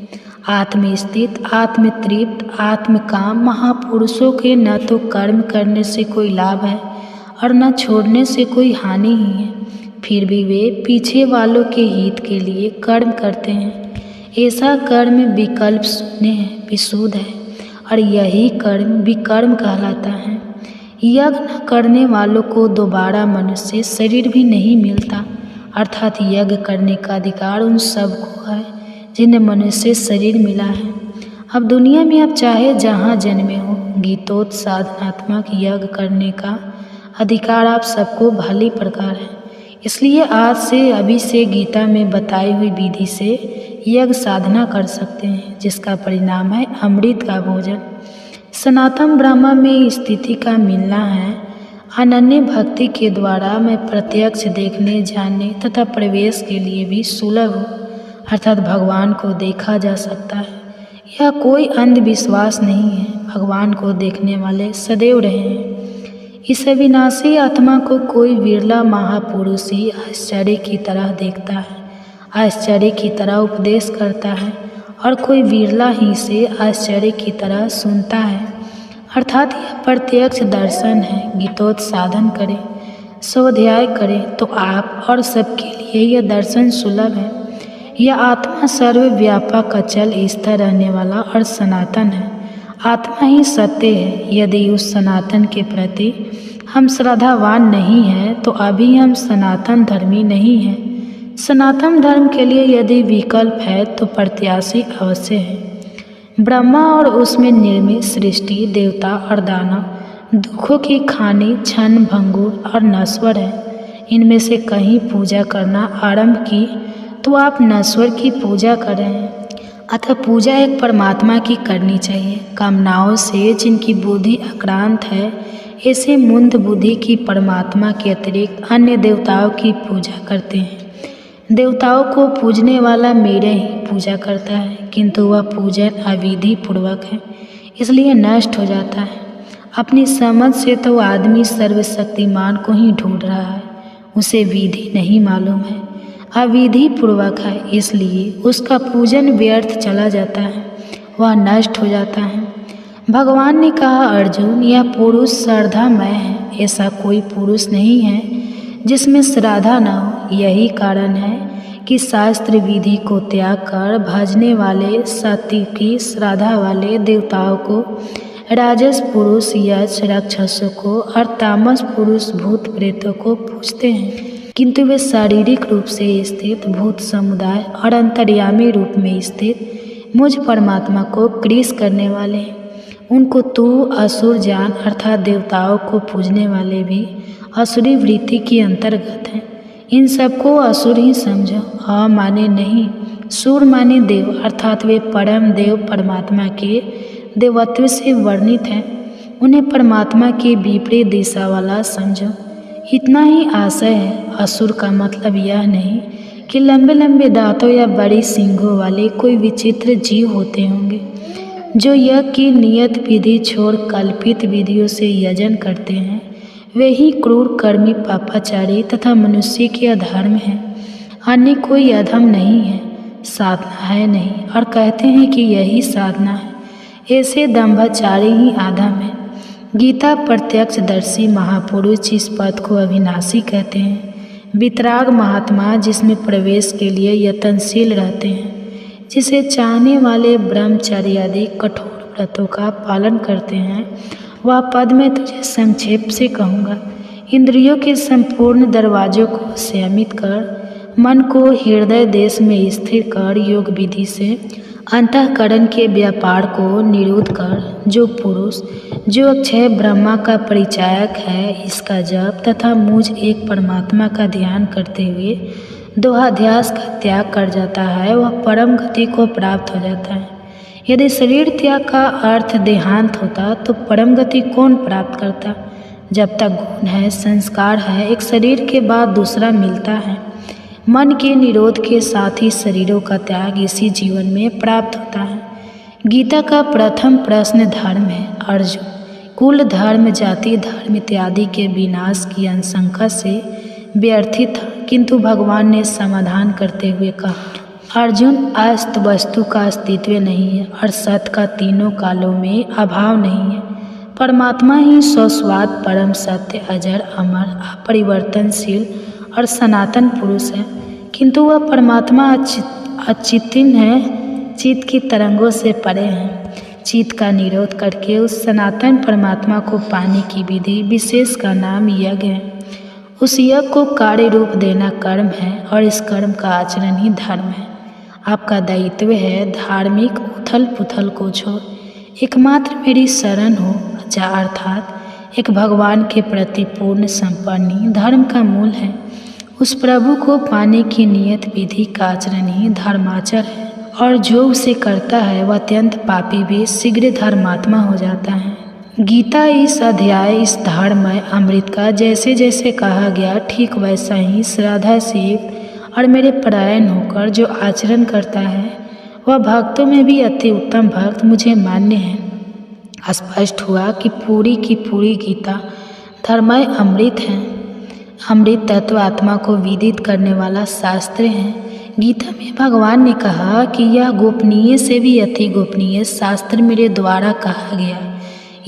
आत्मस्थित, आत्मतृप्त, आत्मकाम महापुरुषों के न तो कर्म करने से कोई लाभ है और न छोड़ने से कोई हानि ही है, फिर भी वे पीछे वालों के हित के लिए कर्म करते हैं। ऐसा कर्म विकल्प शून्य है, विशुद्ध है और यही कर्म विकर्म कहलाता है। यज्ञ न करने वालों को दोबारा मनुष्य शरीर भी नहीं मिलता, अर्थात यज्ञ करने का अधिकार उन सबको है जिन्हें मनुष्य शरीर मिला है। अब दुनिया में आप चाहे जहाँ जन्मे हो, गीतोक्त साधनात्मक यज्ञ करने का अधिकार आप सबको भली प्रकार है। इसलिए आज से अभी से गीता में बताई हुई विधि से यज्ञ साधना कर सकते हैं, जिसका परिणाम है अमृत का भोजन। सनातन ब्रह्म में स्थिति का मिलना है। अनन्य भक्ति के द्वारा मैं प्रत्यक्ष देखने, जानने तथा प्रवेश के लिए भी सुलभ हूँ, अर्थात भगवान को देखा जा सकता है। यह कोई अंधविश्वास नहीं है। भगवान को देखने वाले सदैव रहे हैं। इस अविनाशी आत्मा को कोई विरला महापुरुष ही आश्चर्य की तरह देखता है, आश्चर्य की तरह उपदेश करता है और कोई विरला ही से आश्चर्य की तरह सुनता है, अर्थात यह प्रत्यक्ष दर्शन है। गीतोक्त साधन करें, स्वाध्याय करें तो आप और सबके लिए यह दर्शन सुलभ है। यह आत्मा सर्वव्यापक, अचल, स्थिर रहने वाला और सनातन है। आत्मा ही सत्य है। यदि उस सनातन के प्रति हम श्रद्धावान नहीं हैं तो अभी हम सनातन धर्मी नहीं हैं। सनातन धर्म के लिए यदि विकल्प है तो प्रत्याशी अवश्य है। ब्रह्मा और उसमें निर्मित सृष्टि, देवता और दानव दुखों की खानी, क्षण भंगुर और नश्वर है। इनमें से कहीं पूजा करना आरंभ की तो आप नश्वर की पूजा कर रहे हैं। अतः पूजा एक परमात्मा की करनी चाहिए। कामनाओं से जिनकी बुद्धि आक्रांत है, ऐसे मंद बुद्धि की परमात्मा के अतिरिक्त अन्य देवताओं की पूजा करते हैं। देवताओं को पूजने वाला मेरे ही पूजा करता है, किंतु वह पूजन अविधि पूर्वक है, इसलिए नष्ट हो जाता है। अपनी समझ से तो आदमी सर्वशक्तिमान को ही ढूंढ रहा है, उसे विधि नहीं मालूम है, अविधि पूर्वक है, इसलिए उसका पूजन व्यर्थ चला जाता है, वह नष्ट हो जाता है। भगवान ने कहा, अर्जुन, यह पुरुष श्रद्धामय है, ऐसा कोई पुरुष नहीं है जिसमें श्रद्धा न हो। यही कारण है कि शास्त्र विधि को त्याग कर भजने वाले सात्विकी श्रद्धा वाले देवताओं को, राजस पुरुष यक्ष राक्षसों को और तामस पुरुष भूत प्रेतों को पूजते हैं, किंतु वे शारीरिक रूप से स्थित भूत समुदाय और अंतर्यामी रूप में स्थित मुझ परमात्मा को क्रीस करने वाले हैं। उनको तू असुर जान, अर्थात देवताओं को पूजने वाले भी असुरी वृत्ति के अंतर्गत हैं। इन सबको असुर ही समझो। अ माने नहीं, सुर माने देव, अर्थात वे परम देव परमात्मा के देवत्व से वर्णित हैं। उन्हें परमात्मा के विपरीत दिशा वाला समझो। इतना ही आशय है। असुर का मतलब यह नहीं कि लंबे लंबे दांतों या बड़ी सींगों वाले कोई विचित्र जीव होते होंगे जो यज्ञ की नियत विधि छोड़ कल्पित विधियों से यजन करते हैं। वे ही क्रूर कर्मी पापाचारी तथा मनुष्य के अधर्म हैं। अन्य कोई अधम नहीं है, साधना है नहीं, और कहते हैं कि यही साधना है। ऐसे दंभाचारी ही अधम है। गीता प्रत्यक्षदर्शी महापुरुष इस पद को अविनाशी कहते हैं। वितराग महात्मा जिसमें प्रवेश के लिए यत्नशील रहते हैं, जिसे चाहने वाले ब्रह्मचर्य आदि कठोर व्रतों का पालन करते हैं, वह पद मैं तुझे संक्षेप से कहूँगा। इंद्रियों के संपूर्ण दरवाजों को संयमित कर, मन को हृदय देश में स्थिर कर, योग विधि से अंतःकरण के व्यापार को निरुद्ध कर, जो पुरुष जो अक्षय ब्रह्मा का परिचायक है, इसका जप तथा मुझ एक परमात्मा का ध्यान करते हुए दोहाध्यास का त्याग कर जाता है, वह परम गति को प्राप्त हो जाता है। यदि शरीर त्याग का अर्थ देहांत होता तो परम गति कौन प्राप्त करता? जब तक गुण है, संस्कार है, एक शरीर के बाद दूसरा मिलता है। मन के निरोध के साथ ही शरीरों का त्याग इसी जीवन में प्राप्त होता है। गीता का प्रथम प्रश्न धर्म है। अर्जुन, कुल धर्म, जाति धर्म इत्यादि के विनाश की आशंका से व्यर्थित था, किंतु भगवान ने समाधान करते हुए कहा, अर्जुन, अस्त वस्तु का अस्तित्व नहीं है और सत का तीनों कालों में अभाव नहीं है। परमात्मा ही स्वस्वाद परम सत्य, अजर, अमर, अपरिवर्तनशील और सनातन पुरुष है, किंतु वह परमात्मा अचिंत्य है, चित्त की तरंगों से परे हैं। चित्त का निरोध करके उस सनातन परमात्मा को पाने की विधि विशेष का नाम यज्ञ है। उस यज्ञ को कार्य रूप देना कर्म है और इस कर्म का आचरण ही धर्म है। आपका दायित्व है धार्मिक उथल पुथल को छोड़ एकमात्र मेरी शरण हो जा, अर्थात एक भगवान के प्रति पूर्ण समर्पण धर्म का मूल है। उस प्रभु को पाने की नियत विधि का आचरण ही धर्माचर है, और जो उसे करता है वह अत्यंत पापी भी शीघ्र धर्मात्मा हो जाता है। गीता इस अध्याय, इस धर्ममय अमृत का जैसे जैसे कहा गया, ठीक वैसा ही श्रद्धा से युक्त और मेरे परायण होकर जो आचरण करता है, वह भक्तों में भी अति उत्तम भक्त मुझे मान्य है। स्पष्ट हुआ कि पूरी की पूरी गीता धर्ममय अमृत है। अमृत तत्व आत्मा को विदित करने वाला शास्त्र है। गीता में भगवान ने कहा कि यह गोपनीय से भी अति गोपनीय शास्त्र मेरे द्वारा कहा गया।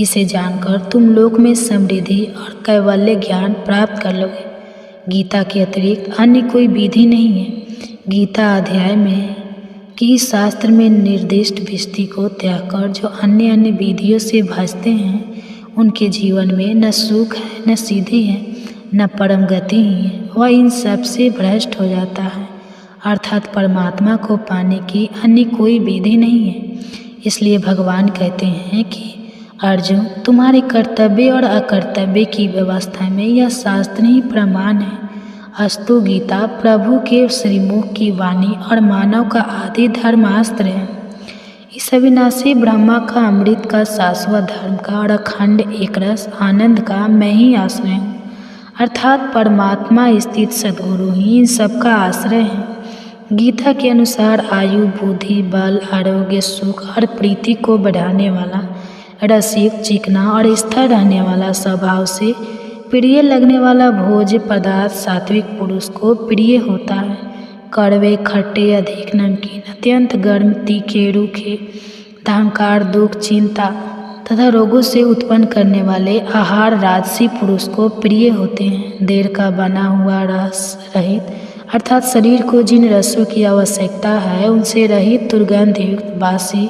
इसे जानकर तुम लोक में समृद्धि और कैवल्य ज्ञान प्राप्त कर लोगे। गीता के अतिरिक्त अन्य कोई विधि नहीं है। गीता अध्याय में कि शास्त्र में निर्दिष्ट विष्टि को त्याग कर जो अन्य अन्य विधियों से भजते हैं, उनके जीवन में न सुख है, न सिद्धि है, न परम गति ही है। वह इन सब से भ्रष्ट हो जाता है, अर्थात परमात्मा को पाने की अन्य कोई विधि नहीं है। इसलिए भगवान कहते हैं कि अर्जुन, तुम्हारे कर्तव्य और अकर्तव्य की व्यवस्था में यह शास्त्र ही प्रमाण है। अस्तु गीता प्रभु के श्रीमुख की वाणी और मानव का आदि धर्मास्त्र है। इस अविनाशी ब्रह्मा का, अमृत का, शाश्वत धर्म का और अखंड एकरस आनंद का मैं ही आश्रय हूँ, अर्थात परमात्मा स्थित सद्गुरु ही इन सबका आश्रय है। गीता के अनुसार आयु, बुद्धि, बल, आरोग्य, सुख और प्रीति को बढ़ाने वाला, रसिक, चिकना और स्थिर रहने वाला, स्वभाव से प्रिय लगने वाला भोज्य पदार्थ सात्विक पुरुष को प्रिय होता है। कड़वे, खट्टे, अधिक नमकीन, अत्यंत गर्म, तीखे, रूखे, अहंकार, दुख, चिंता तथा रोगों से उत्पन्न करने वाले आहार राजसी पुरुष को प्रिय होते हैं। देर का बना हुआ रस रहित, अर्थात शरीर को जिन रसों की आवश्यकता है उनसे रहित, दुर्गंधयुक्त, बासी,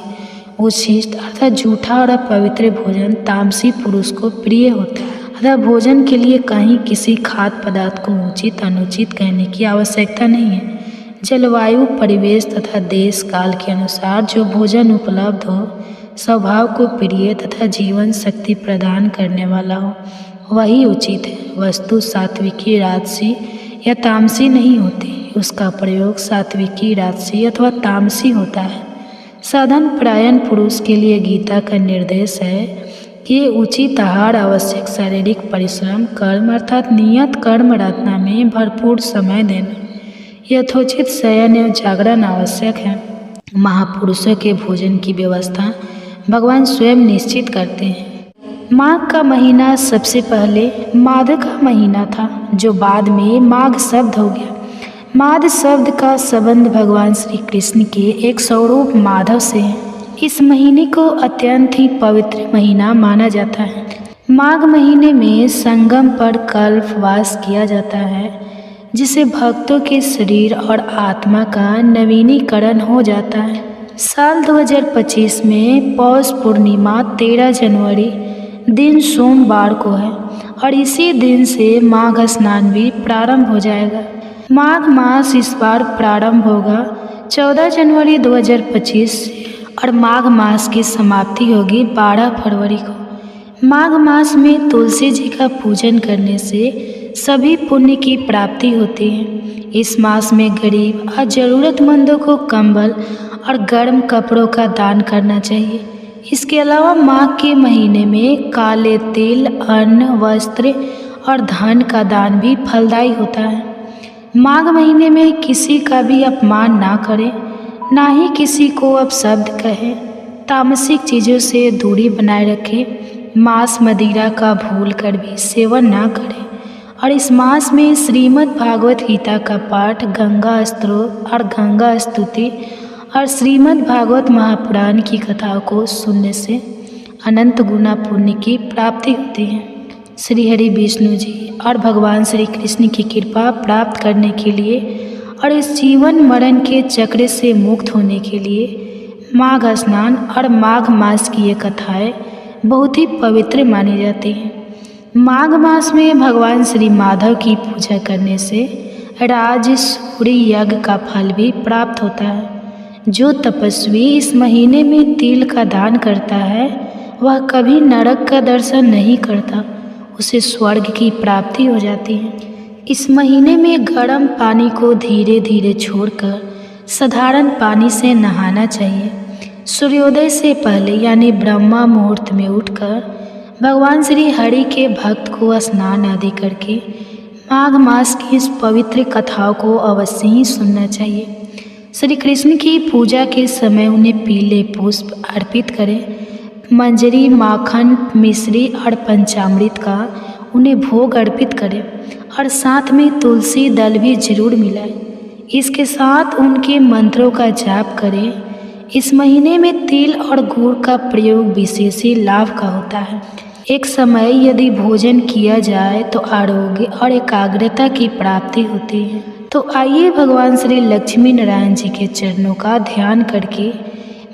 उच्छिष्ट अर्थात झूठा और अपवित्र भोजन तामसी पुरुष को प्रिय होता है। अतः भोजन के लिए कहीं किसी खाद्य पदार्थ को उचित अनुचित कहने की आवश्यकता नहीं है। जलवायु, परिवेश तथा देश काल के अनुसार जो भोजन उपलब्ध हो, स्वभाव को प्रिय तथा जीवन शक्ति प्रदान करने वाला हो, वही उचित है। वस्तु सात्विकी, राजसी या तामसी नहीं होती, उसका प्रयोग सात्विकी, राजसी अथवा तामसी होता है। साधन परायण पुरुष के लिए गीता का निर्देश है कि उचित आहार, आवश्यक शारीरिक परिश्रम, कर्म अर्थात नियत कर्म रचना में भरपूर समय देना, यथोचित शयन एवं जागरण आवश्यक है। महापुरुषों के भोजन की व्यवस्था भगवान स्वयं निश्चित करते हैं। माघ का महीना सबसे पहले माध का महीना था, जो बाद में माघ शब्द हो गया। माध शब्द का संबंध भगवान श्री कृष्ण के एक स्वरूप माधव से है। इस महीने को अत्यंत ही पवित्र महीना माना जाता है। माघ महीने में संगम पर कल्पवास किया जाता है, जिससे भक्तों के शरीर और आत्मा का नवीनीकरण हो जाता है। साल 2025 में पौष पूर्णिमा 13 जनवरी दिन सोमवार को है और इसी दिन से माघ स्नान भी प्रारंभ हो जाएगा। माघ मास इस बार प्रारंभ होगा 14 जनवरी 2025 से और माघ मास की समाप्ति होगी 12 फरवरी को। माघ मास में तुलसी जी का पूजन करने से सभी पुण्य की प्राप्ति होती है। इस मास में गरीब और ज़रूरतमंदों को कंबल और गर्म कपड़ों का दान करना चाहिए। इसके अलावा माघ के महीने में काले तिल, अन्न, वस्त्र और धन का दान भी फलदायी होता है। माघ महीने में किसी का भी अपमान ना करें, ना ही किसी को अपशब्द कहें, तामसिक चीज़ों से दूरी बनाए रखें, मांस मदिरा का भूल कर भी सेवन ना करें और इस मास में श्रीमद् भागवत गीता का पाठ, गंगा स्तोत्र और गंगा स्तुति और श्रीमद् भागवत महापुराण की कथाओं को सुनने से अनंत गुना पुण्य की प्राप्ति होती है। श्री हरि विष्णु जी और भगवान श्री कृष्ण की कृपा प्राप्त करने के लिए और इस जीवन मरण के चक्र से मुक्त होने के लिए माघ स्नान और माघ मास की ये कथाएं बहुत ही पवित्र मानी जाती हैं। माघ मास में भगवान श्री माधव की पूजा करने से राज सूर्य यज्ञ का फल भी प्राप्त होता है। जो तपस्वी इस महीने में तिल का दान करता है वह कभी नरक का दर्शन नहीं करता, उसे स्वर्ग की प्राप्ति हो जाती है। इस महीने में गर्म पानी को धीरे धीरे छोड़कर साधारण पानी से नहाना चाहिए। सूर्योदय से पहले यानी ब्रह्मा मुहूर्त में उठकर भगवान श्री हरि के भक्त को स्नान आदि करके माघ मास की इस पवित्र कथाओं को अवश्य ही सुनना चाहिए। श्री कृष्ण की पूजा के समय उन्हें पीले पुष्प अर्पित करें। मंजरी, माखन, मिश्री और पंचामृत का उन्हें भोग अर्पित करें और साथ में तुलसी दल भी जरूर मिलाएं। इसके साथ उनके मंत्रों का जाप करें। इस महीने में तिल और गुड़ का प्रयोग विशेष ही लाभ का होता है। एक समय यदि भोजन किया जाए तो आरोग्य और एकाग्रता की प्राप्ति होती है। तो आइए भगवान श्री लक्ष्मी नारायण जी के चरणों का ध्यान करके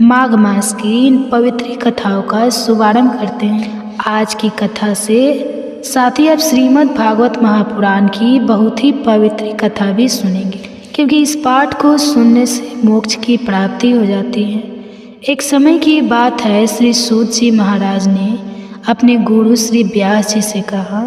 माघ मास की इन पवित्र कथाओं का शुभारंभ करते हैं। आज की कथा से साथ ही आप श्रीमद् भागवत महापुराण की बहुत ही पवित्र कथा भी सुनेंगे, क्योंकि इस पाठ को सुनने से मोक्ष की प्राप्ति हो जाती है। एक समय की बात है, श्री सूत जी महाराज ने अपने गुरु श्री व्यास जी से कहा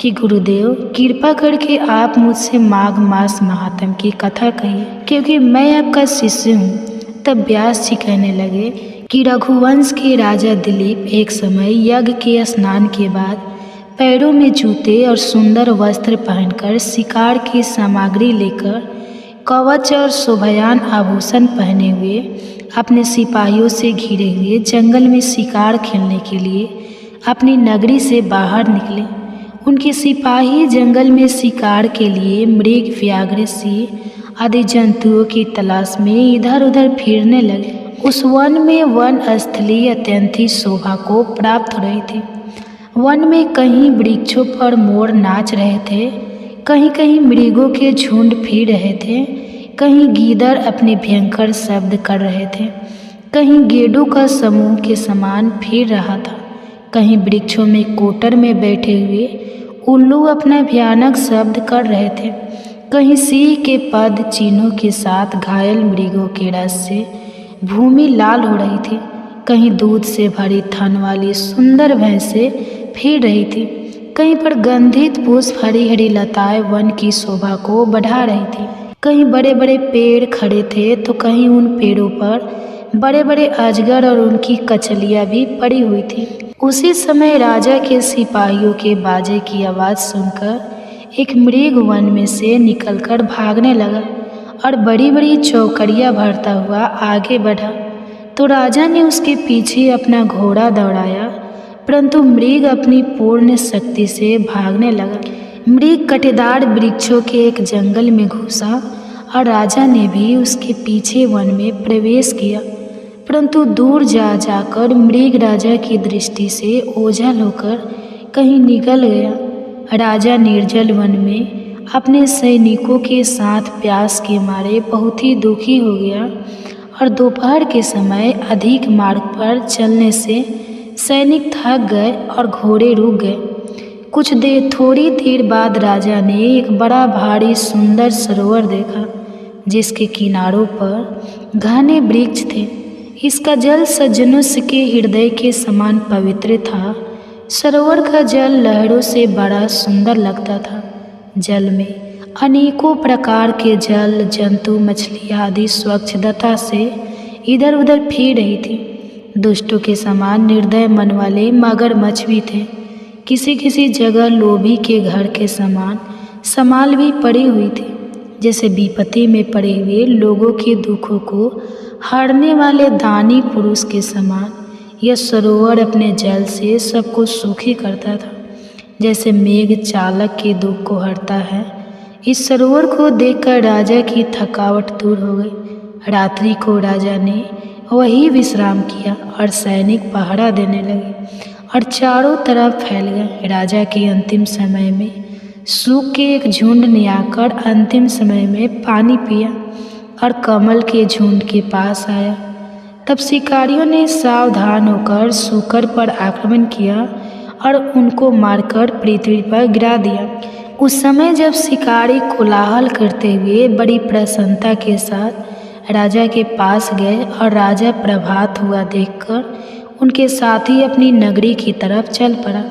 कि गुरुदेव कृपा करके आप मुझसे माघ मास महात्म की कथा कहिए, क्योंकि मैं आपका शिष्य हूँ। तब व्यास जी कहने लगे कि रघुवंश के राजा दिलीप एक समय यज्ञ के स्नान के बाद पैरों में जूते और सुंदर वस्त्र पहनकर शिकार की सामग्री लेकर कवच और शोभायान आभूषण पहने हुए अपने सिपाहियों से घिरे हुए जंगल में शिकार खेलने के लिए अपनी नगरी से बाहर निकले। उनके सिपाही जंगल में शिकार के लिए मृग, व्याघ्र, सिंह आदि जंतुओं की तलाश में इधर उधर फिरने लगे। उस वन में वन स्थली अत्यंत ही शोभा को प्राप्त हो रही थी। वन में कहीं वृक्षों पर मोर नाच रहे थे, कहीं कहीं मृगों के झुंड फिर रहे थे, कहीं गीदड़ अपने भयंकर शब्द कर रहे थे, कहीं गेंडों का समूह के समान फिर रहा था, कहीं वृक्षों में कोटर में बैठे हुए उल्लू अपना भयानक शब्द कर रहे थे, कहीं सिंह के पद चिन्हों के साथ घायल मृगों के रस से भूमि लाल हो रही थी, कहीं दूध से भरी थन वाली सुंदर भैंसें फिर रही थी, कहीं पर गंधित पुष्प हरी हरी लताएं वन की शोभा को बढ़ा रही थी। कहीं बड़े बड़े पेड़ खड़े थे तो कहीं उन पेड़ों पर बड़े बड़े अजगर और उनकी कचलियाँ भी पड़ी हुई थी। उसी समय राजा के सिपाहियों के बाजे की आवाज़ सुनकर एक मृग वन में से निकलकर भागने लगा और बड़ी बड़ी चौकड़ियाँ भरता हुआ आगे बढ़ा। तो राजा ने उसके पीछे अपना घोड़ा दौड़ाया, परंतु मृग अपनी पूर्ण शक्ति से भागने लगा। मृग कटेदार वृक्षों के एक जंगल में घुसा और राजा ने भी उसके पीछे वन में प्रवेश किया, परंतु दूर जा जाकर मृग राजा की दृष्टि से ओझल होकर कहीं निकल गया। राजा निर्जल वन में अपने सैनिकों के साथ प्यास के मारे बहुत ही दुखी हो गया और दोपहर के समय अधिक मार्ग पर चलने से सैनिक थक गए और घोड़े रुक गए। थोड़ी देर बाद राजा ने एक बड़ा भारी सुंदर सरोवर देखा, जिसके किनारों पर घने वृक्ष थे। इसका जल सज्जनों के हृदय के समान पवित्र था। सरोवर का जल लहरों से बड़ा सुंदर लगता था। जल में अनेकों प्रकार के जल जंतु, मछलियाँ आदि स्वच्छता से इधर उधर फिर रही थी। दुष्टों के समान निर्दय मन वाले मगरमच्छ भी थे। किसी किसी जगह लोभी के घर के समान समाल भी पड़ी हुई थी, जैसे विपत्ति में पड़े हुए लोगों के दुखों को हरने वाले दानी पुरुष के समान यह सरोवर अपने जल से सबको सुखी करता था, जैसे मेघ चालक के दुख को हरता है। इस सरोवर को देखकर राजा की थकावट दूर हो गई। रात्रि को राजा ने वही विश्राम किया और सैनिक पहरा देने लगे और चारों तरफ फैल गए। राजा के अंतिम समय में सूख के एक झुंड ने आकर अंतिम समय में पानी पिया और कमल के झुंड के पास आया। तब शिकारियों ने सावधान होकर सूकर पर आक्रमण किया और उनको मारकर पृथ्वी पर गिरा दिया। उस समय जब शिकारी कोलाहल करते हुए बड़ी प्रसन्नता के साथ राजा के पास गए और राजा प्रभात हुआ देखकर उनके साथ ही अपनी नगरी की तरफ चल पड़ा।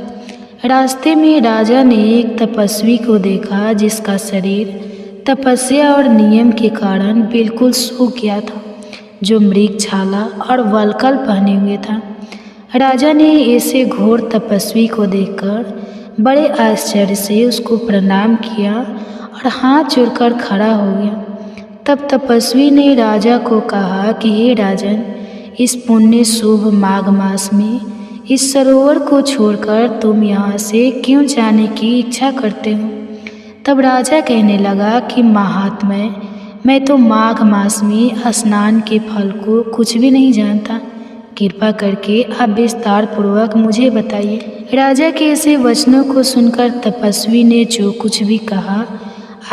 रास्ते में राजा ने एक तपस्वी को देखा, जिसका शरीर तपस्या और नियम के कारण बिल्कुल सूख गया था, जो मृग छाला और वलकल पहने हुए था। राजा ने ऐसे घोर तपस्वी को देखकर बड़े आश्चर्य से उसको प्रणाम किया और हाथ जोड़कर खड़ा हो गया। तब तपस्वी ने राजा को कहा कि हे राजन, इस पुण्य शुभ माघ मास में इस सरोवर को छोड़कर तुम यहाँ से क्यों जाने की इच्छा करते हो? तब राजा कहने लगा कि महात्मय, मैं तो माघ मास में स्नान के फल को कुछ भी नहीं जानता। कृपा करके आप विस्तार पूर्वक मुझे बताइए। राजा के ऐसे वचनों को सुनकर तपस्वी ने जो कुछ भी कहा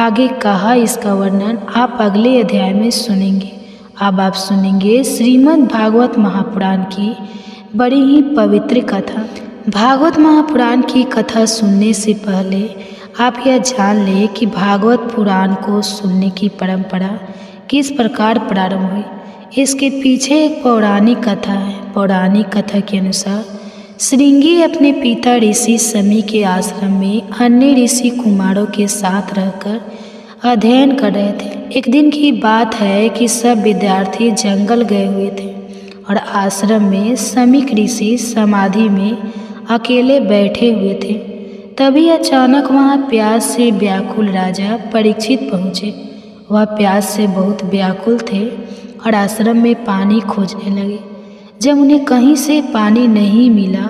आगे कहा, इसका वर्णन आप अगले अध्याय में सुनेंगे। अब आप सुनेंगे श्रीमद् भागवत महापुराण की बड़ी ही पवित्र कथा। भागवत महापुराण की कथा सुनने से पहले आप यह जान लें कि भागवत पुराण को सुनने की परंपरा किस प्रकार प्रारंभ हुई। इसके पीछे एक पौराणिक कथा है। पौराणिक कथा के अनुसार श्रृंगी अपने पिता ऋषि शमी के आश्रम में अन्य ऋषि कुमारों के साथ रहकर अध्ययन कर रहे थे। एक दिन की बात है कि सब विद्यार्थी जंगल गए हुए थे और आश्रम में समीक ऋषि समाधि में अकेले बैठे हुए थे। तभी अचानक वहाँ प्यास से व्याकुल राजा परीक्षित पहुँचे। वह प्यास से बहुत व्याकुल थे और आश्रम में पानी खोजने लगे। जब उन्हें कहीं से पानी नहीं मिला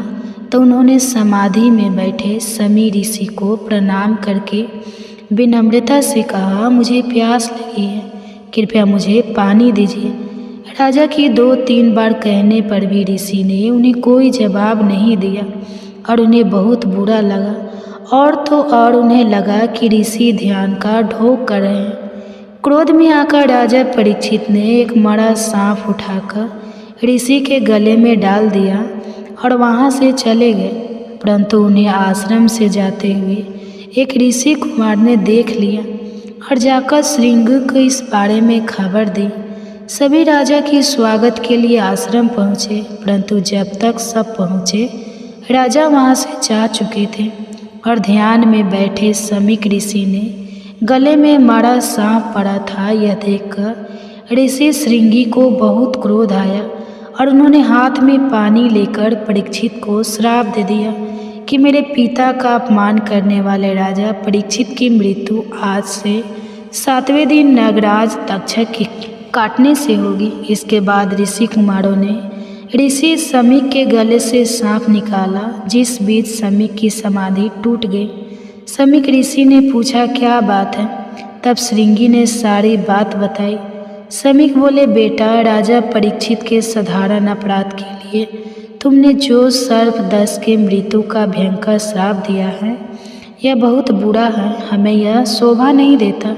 तो उन्होंने समाधि में बैठे समी ऋषि को प्रणाम करके विनम्रता से कहा, मुझे प्यास लगी है, कृपया मुझे पानी दीजिए। राजा की 2-3 बार कहने पर भी ऋषि ने उन्हें कोई जवाब नहीं दिया और उन्हें बहुत बुरा लगा। और तो और उन्हें लगा कि ऋषि ध्यान का ढोंग कर रहे हैं। क्रोध में आकर राजा परीक्षित ने एक मरा सांप उठाकर ऋषि के गले में डाल दिया और वहाँ से चले गए। परंतु उन्हें आश्रम से जाते हुए एक ऋषि कुमार ने देख लिया और जाकर श्रृंग को इस बारे में खबर दी। सभी राजा के स्वागत के लिए आश्रम पहुँचे, परंतु जब तक सब पहुँचे राजा वहाँ से जा चुके थे और ध्यान में बैठे समीक ऋषि ने गले में मरा सांप पड़ा था। यह देखकर ऋषि श्रृंगी को बहुत क्रोध आया और उन्होंने हाथ में पानी लेकर परीक्षित को श्राप दे दिया कि मेरे पिता का अपमान करने वाले राजा परीक्षित की मृत्यु आज से 7वें दिन नागराज तक्षक के काटने से होगी। इसके बाद ऋषि कुमारों ने ऋषि समीक के गले से सांप निकाला, जिस बीच समीक की समाधि टूट गई। समीक ऋषि ने पूछा, क्या बात है? तब श्रृंगी ने सारी बात बताई। समीक बोले, बेटा, राजा परीक्षित के साधारण अपराध के लिए तुमने जो सर्प दंश के मृत्यु का भयंकर श्राप दिया है यह बहुत बुरा है, हमें यह शोभा नहीं देता।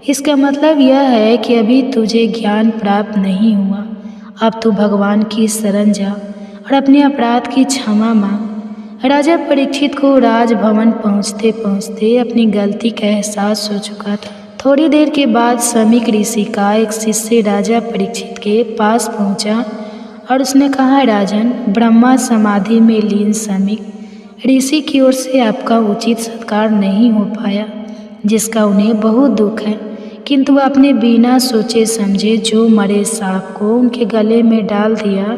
इसका मतलब यह है कि अभी तुझे ज्ञान प्राप्त नहीं हुआ। अब तू भगवान की शरण जा और अपने अपराध की क्षमा मांग। राजा परीक्षित को राजभवन पहुँचते पहुँचते अपनी गलती का एहसास हो चुका था। थोड़ी देर के बाद समीक ऋषि का एक शिष्य राजा परीक्षित के पास पहुँचा और उसने कहा, राजन, ब्रह्मा समाधि में लीन समीक ऋषि की ओर से आपका उचित सत्कार नहीं हो पाया, जिसका उन्हें बहुत दुख है। किंतु वह अपने बिना सोचे समझे जो मरे सांप को उनके गले में डाल दिया।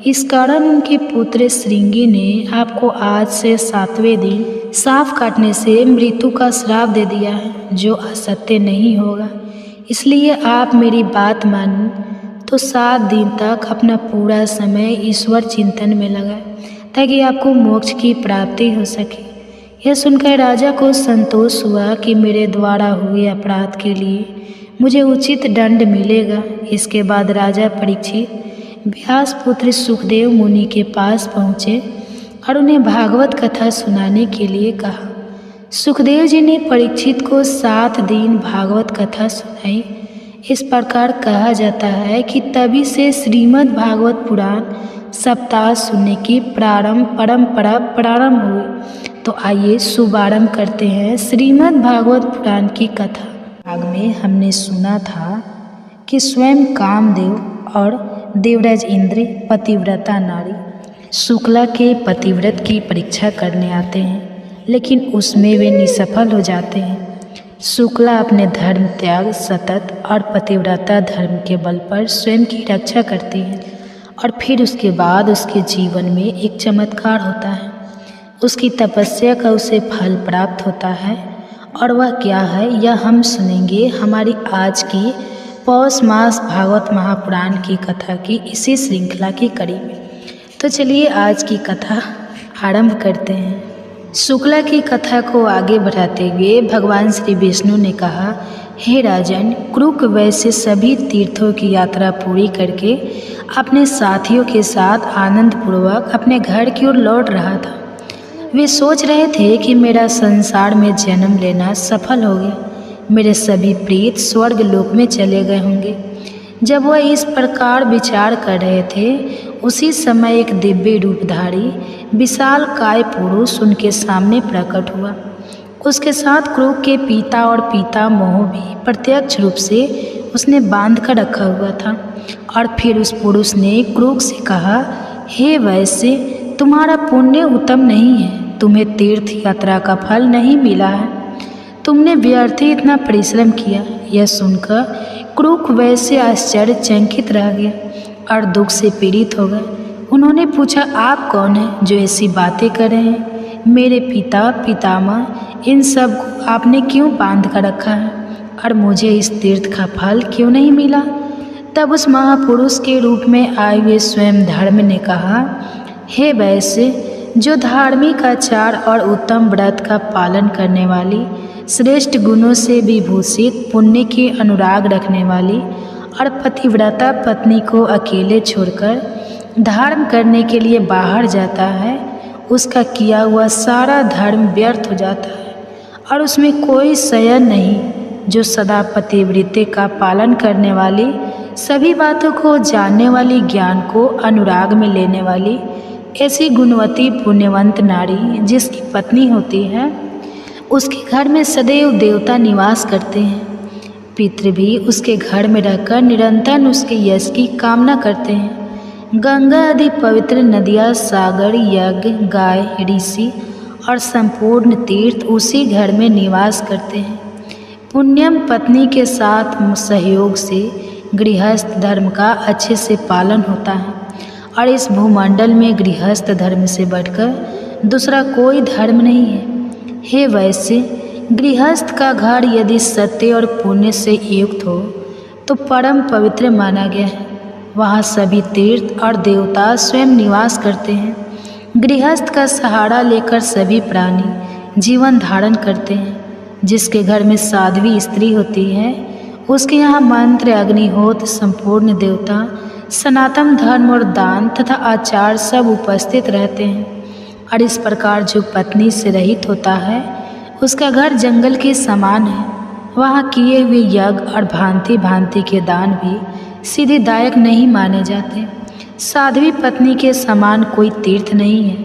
इस कारण उनके पुत्र श्रृंगी ने आपको आज से 7वें दिन सांप काटने से मृत्यु का श्राप दे दिया है, जो असत्य नहीं होगा। इसलिए आप मेरी बात मानें तो 7 दिन तक अपना पूरा समय ईश्वर चिंतन में लगाएं, ताकि आपको मोक्ष की प्राप्ति हो सके। यह सुनकर राजा को संतोष हुआ कि मेरे द्वारा हुए अपराध के लिए मुझे उचित दंड मिलेगा। इसके बाद राजा परीक्षित व्यास पुत्र सुखदेव मुनि के पास पहुँचे और उन्हें भागवत कथा सुनाने के लिए कहा। सुखदेव जी ने परीक्षित को 7 दिन भागवत कथा सुनाई। इस प्रकार कहा जाता है कि तभी से श्रीमद् भागवत पुराण सप्ताह सुनने की परंपरा प्रारंभ हुई। तो आइए शुभारंभ करते हैं श्रीमद् भागवत पुराण की कथा। भाग में हमने सुना था कि स्वयं कामदेव और देवराज इंद्र पतिव्रता नारी शुक्ला के पतिव्रत की परीक्षा करने आते हैं, लेकिन उसमें वे निसफल हो जाते हैं। शुक्ला अपने धर्म त्याग, सतत और पतिव्रता धर्म के बल पर स्वयं की रक्षा करती है और फिर उसके बाद उसके जीवन में एक चमत्कार होता है। उसकी तपस्या का उसे फल प्राप्त होता है, और वह क्या है यह हम सुनेंगे हमारी आज की पौष मास भागवत महापुराण की कथा की इसी श्रृंखला की कड़ी में। तो चलिए आज की कथा आरंभ करते हैं। शुक्ला की कथा को आगे बढ़ाते हुए भगवान श्री विष्णु ने कहा, हे राजन, क्रूक वैसे सभी तीर्थों की यात्रा पूरी करके अपने साथियों के साथ आनंदपूर्वक अपने घर की ओर लौट रहा था। वे सोच रहे थे कि मेरा संसार में जन्म लेना सफल हो गया, मेरे सभी प्रीत स्वर्ग लोक में चले गए होंगे। जब वह इस प्रकार विचार कर रहे थे, उसी समय एक दिव्य रूपधारी विशाल काय पुरुष उनके सामने प्रकट हुआ। उसके साथ क्रूक के पिता और पितामह भी प्रत्यक्ष रूप से उसने बांध कर रखा हुआ था। और फिर उस पुरुष ने क्रूक से कहा, हे वैश्य, तुम्हारा पुण्य उत्तम नहीं है, तुम्हें तीर्थ यात्रा का फल नहीं मिला है, तुमने व्यर्थ ही इतना परिश्रम किया। यह सुनकर क्रूक वैश्य आश्चर्यचकित रह गया और दुख से पीड़ित हो गए। उन्होंने पूछा, आप कौन हैं जो ऐसी बातें कर रहे हैं? मेरे पिता पितामह इन सब को आपने क्यों बांध कर रखा है और मुझे इस तीर्थ का फल क्यों नहीं मिला? तब उस महापुरुष के रूप में आए हुए स्वयं धर्म ने कहा, हे वैश्य, जो धार्मिक आचार और उत्तम व्रत का पालन करने वाली, श्रेष्ठ गुणों से विभूषित, पुण्य के अनुराग रखने वाली और पतिव्रता पत्नी को अकेले छोड़कर धर्म करने के लिए बाहर जाता है, उसका किया हुआ सारा धर्म व्यर्थ हो जाता है और उसमें कोई शय नहीं। जो सदा पतिव्रते का पालन करने वाली, सभी बातों को जानने वाली, ज्ञान को अनुराग में लेने वाली, ऐसी गुणवती पुण्यवंत नारी जिसकी पत्नी होती है, उसके घर में सदैव देवता निवास करते हैं। पितृ भी उसके घर में रहकर निरंतर उसके यश की कामना करते हैं। गंगा आदि पवित्र नदियाँ, सागर, यज्ञ, गाय, ऋषि और संपूर्ण तीर्थ उसी घर में निवास करते हैं। पुण्यम पत्नी के साथ सहयोग से गृहस्थ धर्म का अच्छे से पालन होता है और इस भूमंडल में गृहस्थ धर्म से बढ़कर दूसरा कोई धर्म नहीं है। हे वैश्य, गृहस्थ का घर यदि सत्य और पुण्य से युक्त हो तो परम पवित्र माना गया है। वहाँ सभी तीर्थ और देवता स्वयं निवास करते हैं। गृहस्थ का सहारा लेकर सभी प्राणी जीवन धारण करते हैं। जिसके घर में साध्वी स्त्री होती है, उसके यहाँ मंत्र, अग्निहोत्र, संपूर्ण देवता, सनातन धर्म और दान तथा आचार सब उपस्थित रहते हैं। और इस प्रकार जो पत्नी से रहित होता है, उसका घर जंगल के समान है। वहाँ किए हुए यज्ञ और भांति भांति के दान भी सिद्धिदायक नहीं माने जाते। साध्वी पत्नी के समान कोई तीर्थ नहीं है,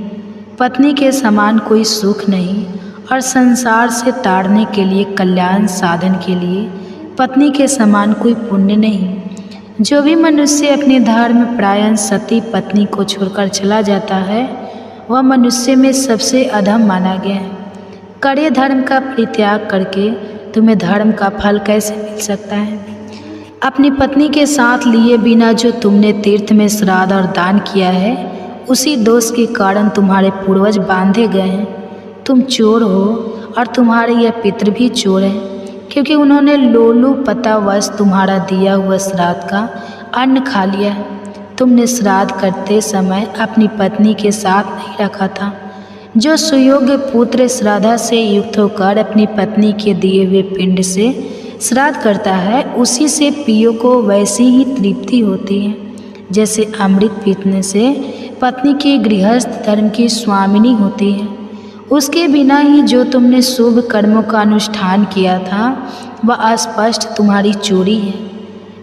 पत्नी के समान कोई सुख नहीं, और संसार से ताड़ने के लिए, कल्याण साधन के लिए पत्नी के समान कोई पुण्य नहीं। जो भी मनुष्य अपने धर्म प्रायण सती पत्नी को छोड़कर चला जाता है, वह मनुष्य में सबसे अधम माना गया है। कड़े धर्म का परित्याग करके तुम्हें धर्म का फल कैसे मिल सकता है? अपनी पत्नी के साथ लिए बिना जो तुमने तीर्थ में श्राद्ध और दान किया है, उसी दोष के कारण तुम्हारे पूर्वज बांधे गए हैं। तुम चोर हो और तुम्हारे यह पितृ भी चोर हैं, क्योंकि उन्होंने लोलुपतावश तुम्हारा दिया हुआ श्राद्ध का अन्न खा लिया है। तुमने श्राद्ध करते समय अपनी पत्नी के साथ नहीं रखा था। जो सुयोग्य पुत्र श्राद्ध से युक्त होकर अपनी पत्नी के दिए हुए पिंड से श्राद्ध करता है, उसी से पियो को वैसी ही तृप्ति होती है जैसे अमृत पीने से पत्नी की गृहस्थ धर्म की स्वामिनी होती है। उसके बिना ही जो तुमने शुभ कर्मों का अनुष्ठान किया था, वह स्पष्ट तुम्हारी चोरी है।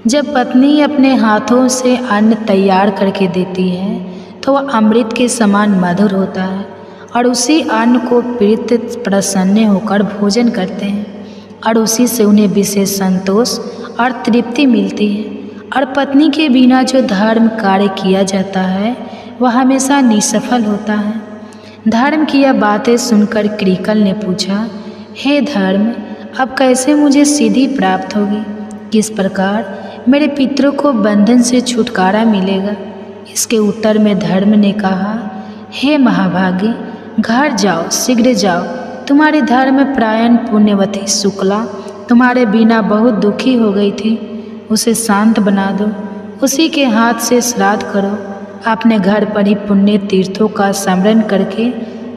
जब पत्नी अपने हाथों से अन्न तैयार करके देती है तो वह अमृत के समान मधुर होता है और उसी अन्न को प्रीत प्रसन्न होकर भोजन करते हैं और उसी से उन्हें विशेष संतोष और तृप्ति मिलती है। और पत्नी के बिना जो धर्म कार्य किया जाता है, वह हमेशा निसफल होता है। धर्म की यह बातें सुनकर कृकल ने पूछा, हे धर्म, अब कैसे मुझे सिद्धि प्राप्त होगी? किस प्रकार मेरे पितरों को बंधन से छुटकारा मिलेगा? इसके उत्तर में धर्म ने कहा, हे महाभागी, घर जाओ, शीघ्र जाओ। तुम्हारी धर्म प्रायण पुण्यवती शुक्ला तुम्हारे बिना बहुत दुखी हो गई थी, उसे शांत बना दो, उसी के हाथ से श्राद्ध करो। अपने घर पर ही पुण्य तीर्थों का स्मरण करके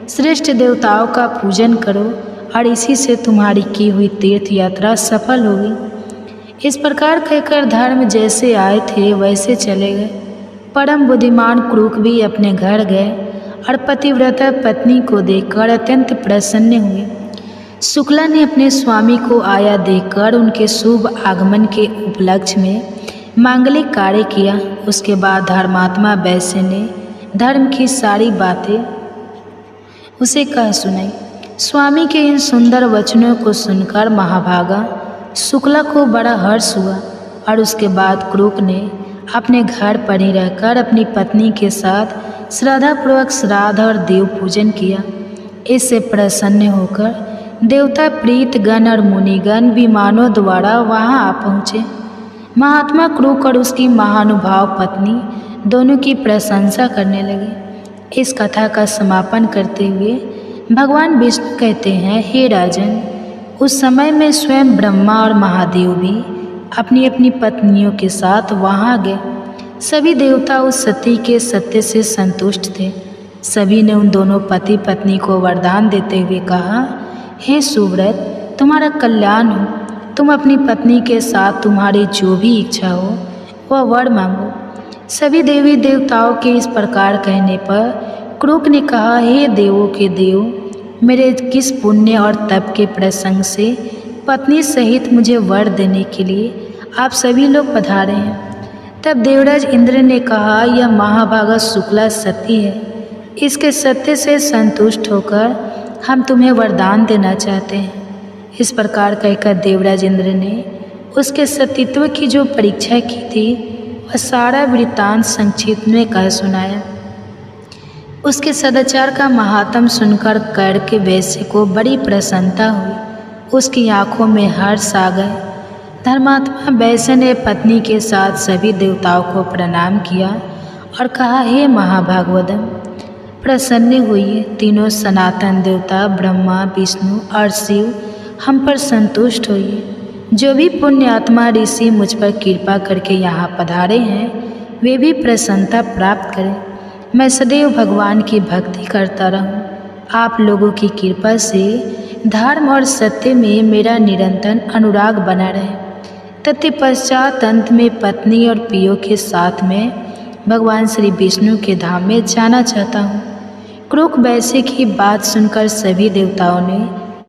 श्रेष्ठ देवताओं का पूजन करो और इसी से तुम्हारी की हुई तीर्थ यात्रा सफल होगी। इस प्रकार कहकर धर्म जैसे आए थे वैसे चले गए। परम बुद्धिमान क्रूक भी अपने घर गए और पतिव्रता पत्नी को देखकर अत्यंत प्रसन्न हुए। शुक्ला ने अपने स्वामी को आया देखकर उनके शुभ आगमन के उपलक्ष्य में मांगलिक कार्य किया। उसके बाद धर्मात्मा वैश्य ने धर्म की सारी बातें उसे कह सुनाई। स्वामी के इन सुंदर वचनों को सुनकर महाभागा शुक्ला को बड़ा हर्ष हुआ और उसके बाद क्रूक ने अपने घर पर ही रहकर अपनी पत्नी के साथ श्रद्धापूर्वक श्राद्ध और देव पूजन किया। इससे प्रसन्न होकर देवता प्रीत गण और मुनिगण विमानों द्वारा वहां आ पहुँचे। महात्मा क्रूक और उसकी महानुभाव पत्नी दोनों की प्रशंसा करने लगे। इस कथा का समापन करते हुए भगवान विष्णु कहते हैं, हे राजन, उस समय में स्वयं ब्रह्मा और महादेव भी अपनी अपनी पत्नियों के साथ वहाँ गए। सभी देवता उस सती के सत्य से संतुष्ट थे। सभी ने उन दोनों पति पत्नी को वरदान देते हुए कहा, हे सुव्रत, तुम्हारा कल्याण हो। तुम अपनी पत्नी के साथ तुम्हारी जो भी इच्छा हो वह वर मांगो। सभी देवी देवताओं के इस प्रकार कहने पर क्रूक ने कहा, हे देवों के देव, मेरे किस पुण्य और तप के प्रसंग से पत्नी सहित मुझे वर देने के लिए आप सभी लोग पधारे हैं। तब देवराज इंद्र ने कहा, यह महाभागा शुक्ला सती है। इसके सत्य से संतुष्ट होकर हम तुम्हें वरदान देना चाहते हैं। इस प्रकार कहकर देवराज इंद्र ने उसके सतीत्व की जो परीक्षा की थी वह सारा वृत्तांत संक्षिप्त में कह सुनाया। उसके सदाचार का महात्म सुनकर कर के वैश्य को बड़ी प्रसन्नता हुई। उसकी आंखों में हर्ष आ गए। धर्मात्मा वैश्य ने पत्नी के साथ सभी देवताओं को प्रणाम किया और कहा, हे महाभागवतम, प्रसन्न होइए। तीनों सनातन देवता ब्रह्मा, विष्णु और शिव हम पर संतुष्ट होइए। जो भी पुण्य आत्मा ऋषि मुझ पर कृपा करके यहाँ पधारे हैं वे भी प्रसन्नता प्राप्त करें। मैं सदैव भगवान की भक्ति करता रहूं। आप लोगों की कृपा से धर्म और सत्य में मेरा निरंतर अनुराग बना रहे। तत्पश्चात अंत में पत्नी और पियो के साथ में भगवान श्री विष्णु के धाम में जाना चाहता हूँ। क्रूक वैश्य की बात सुनकर सभी देवताओं ने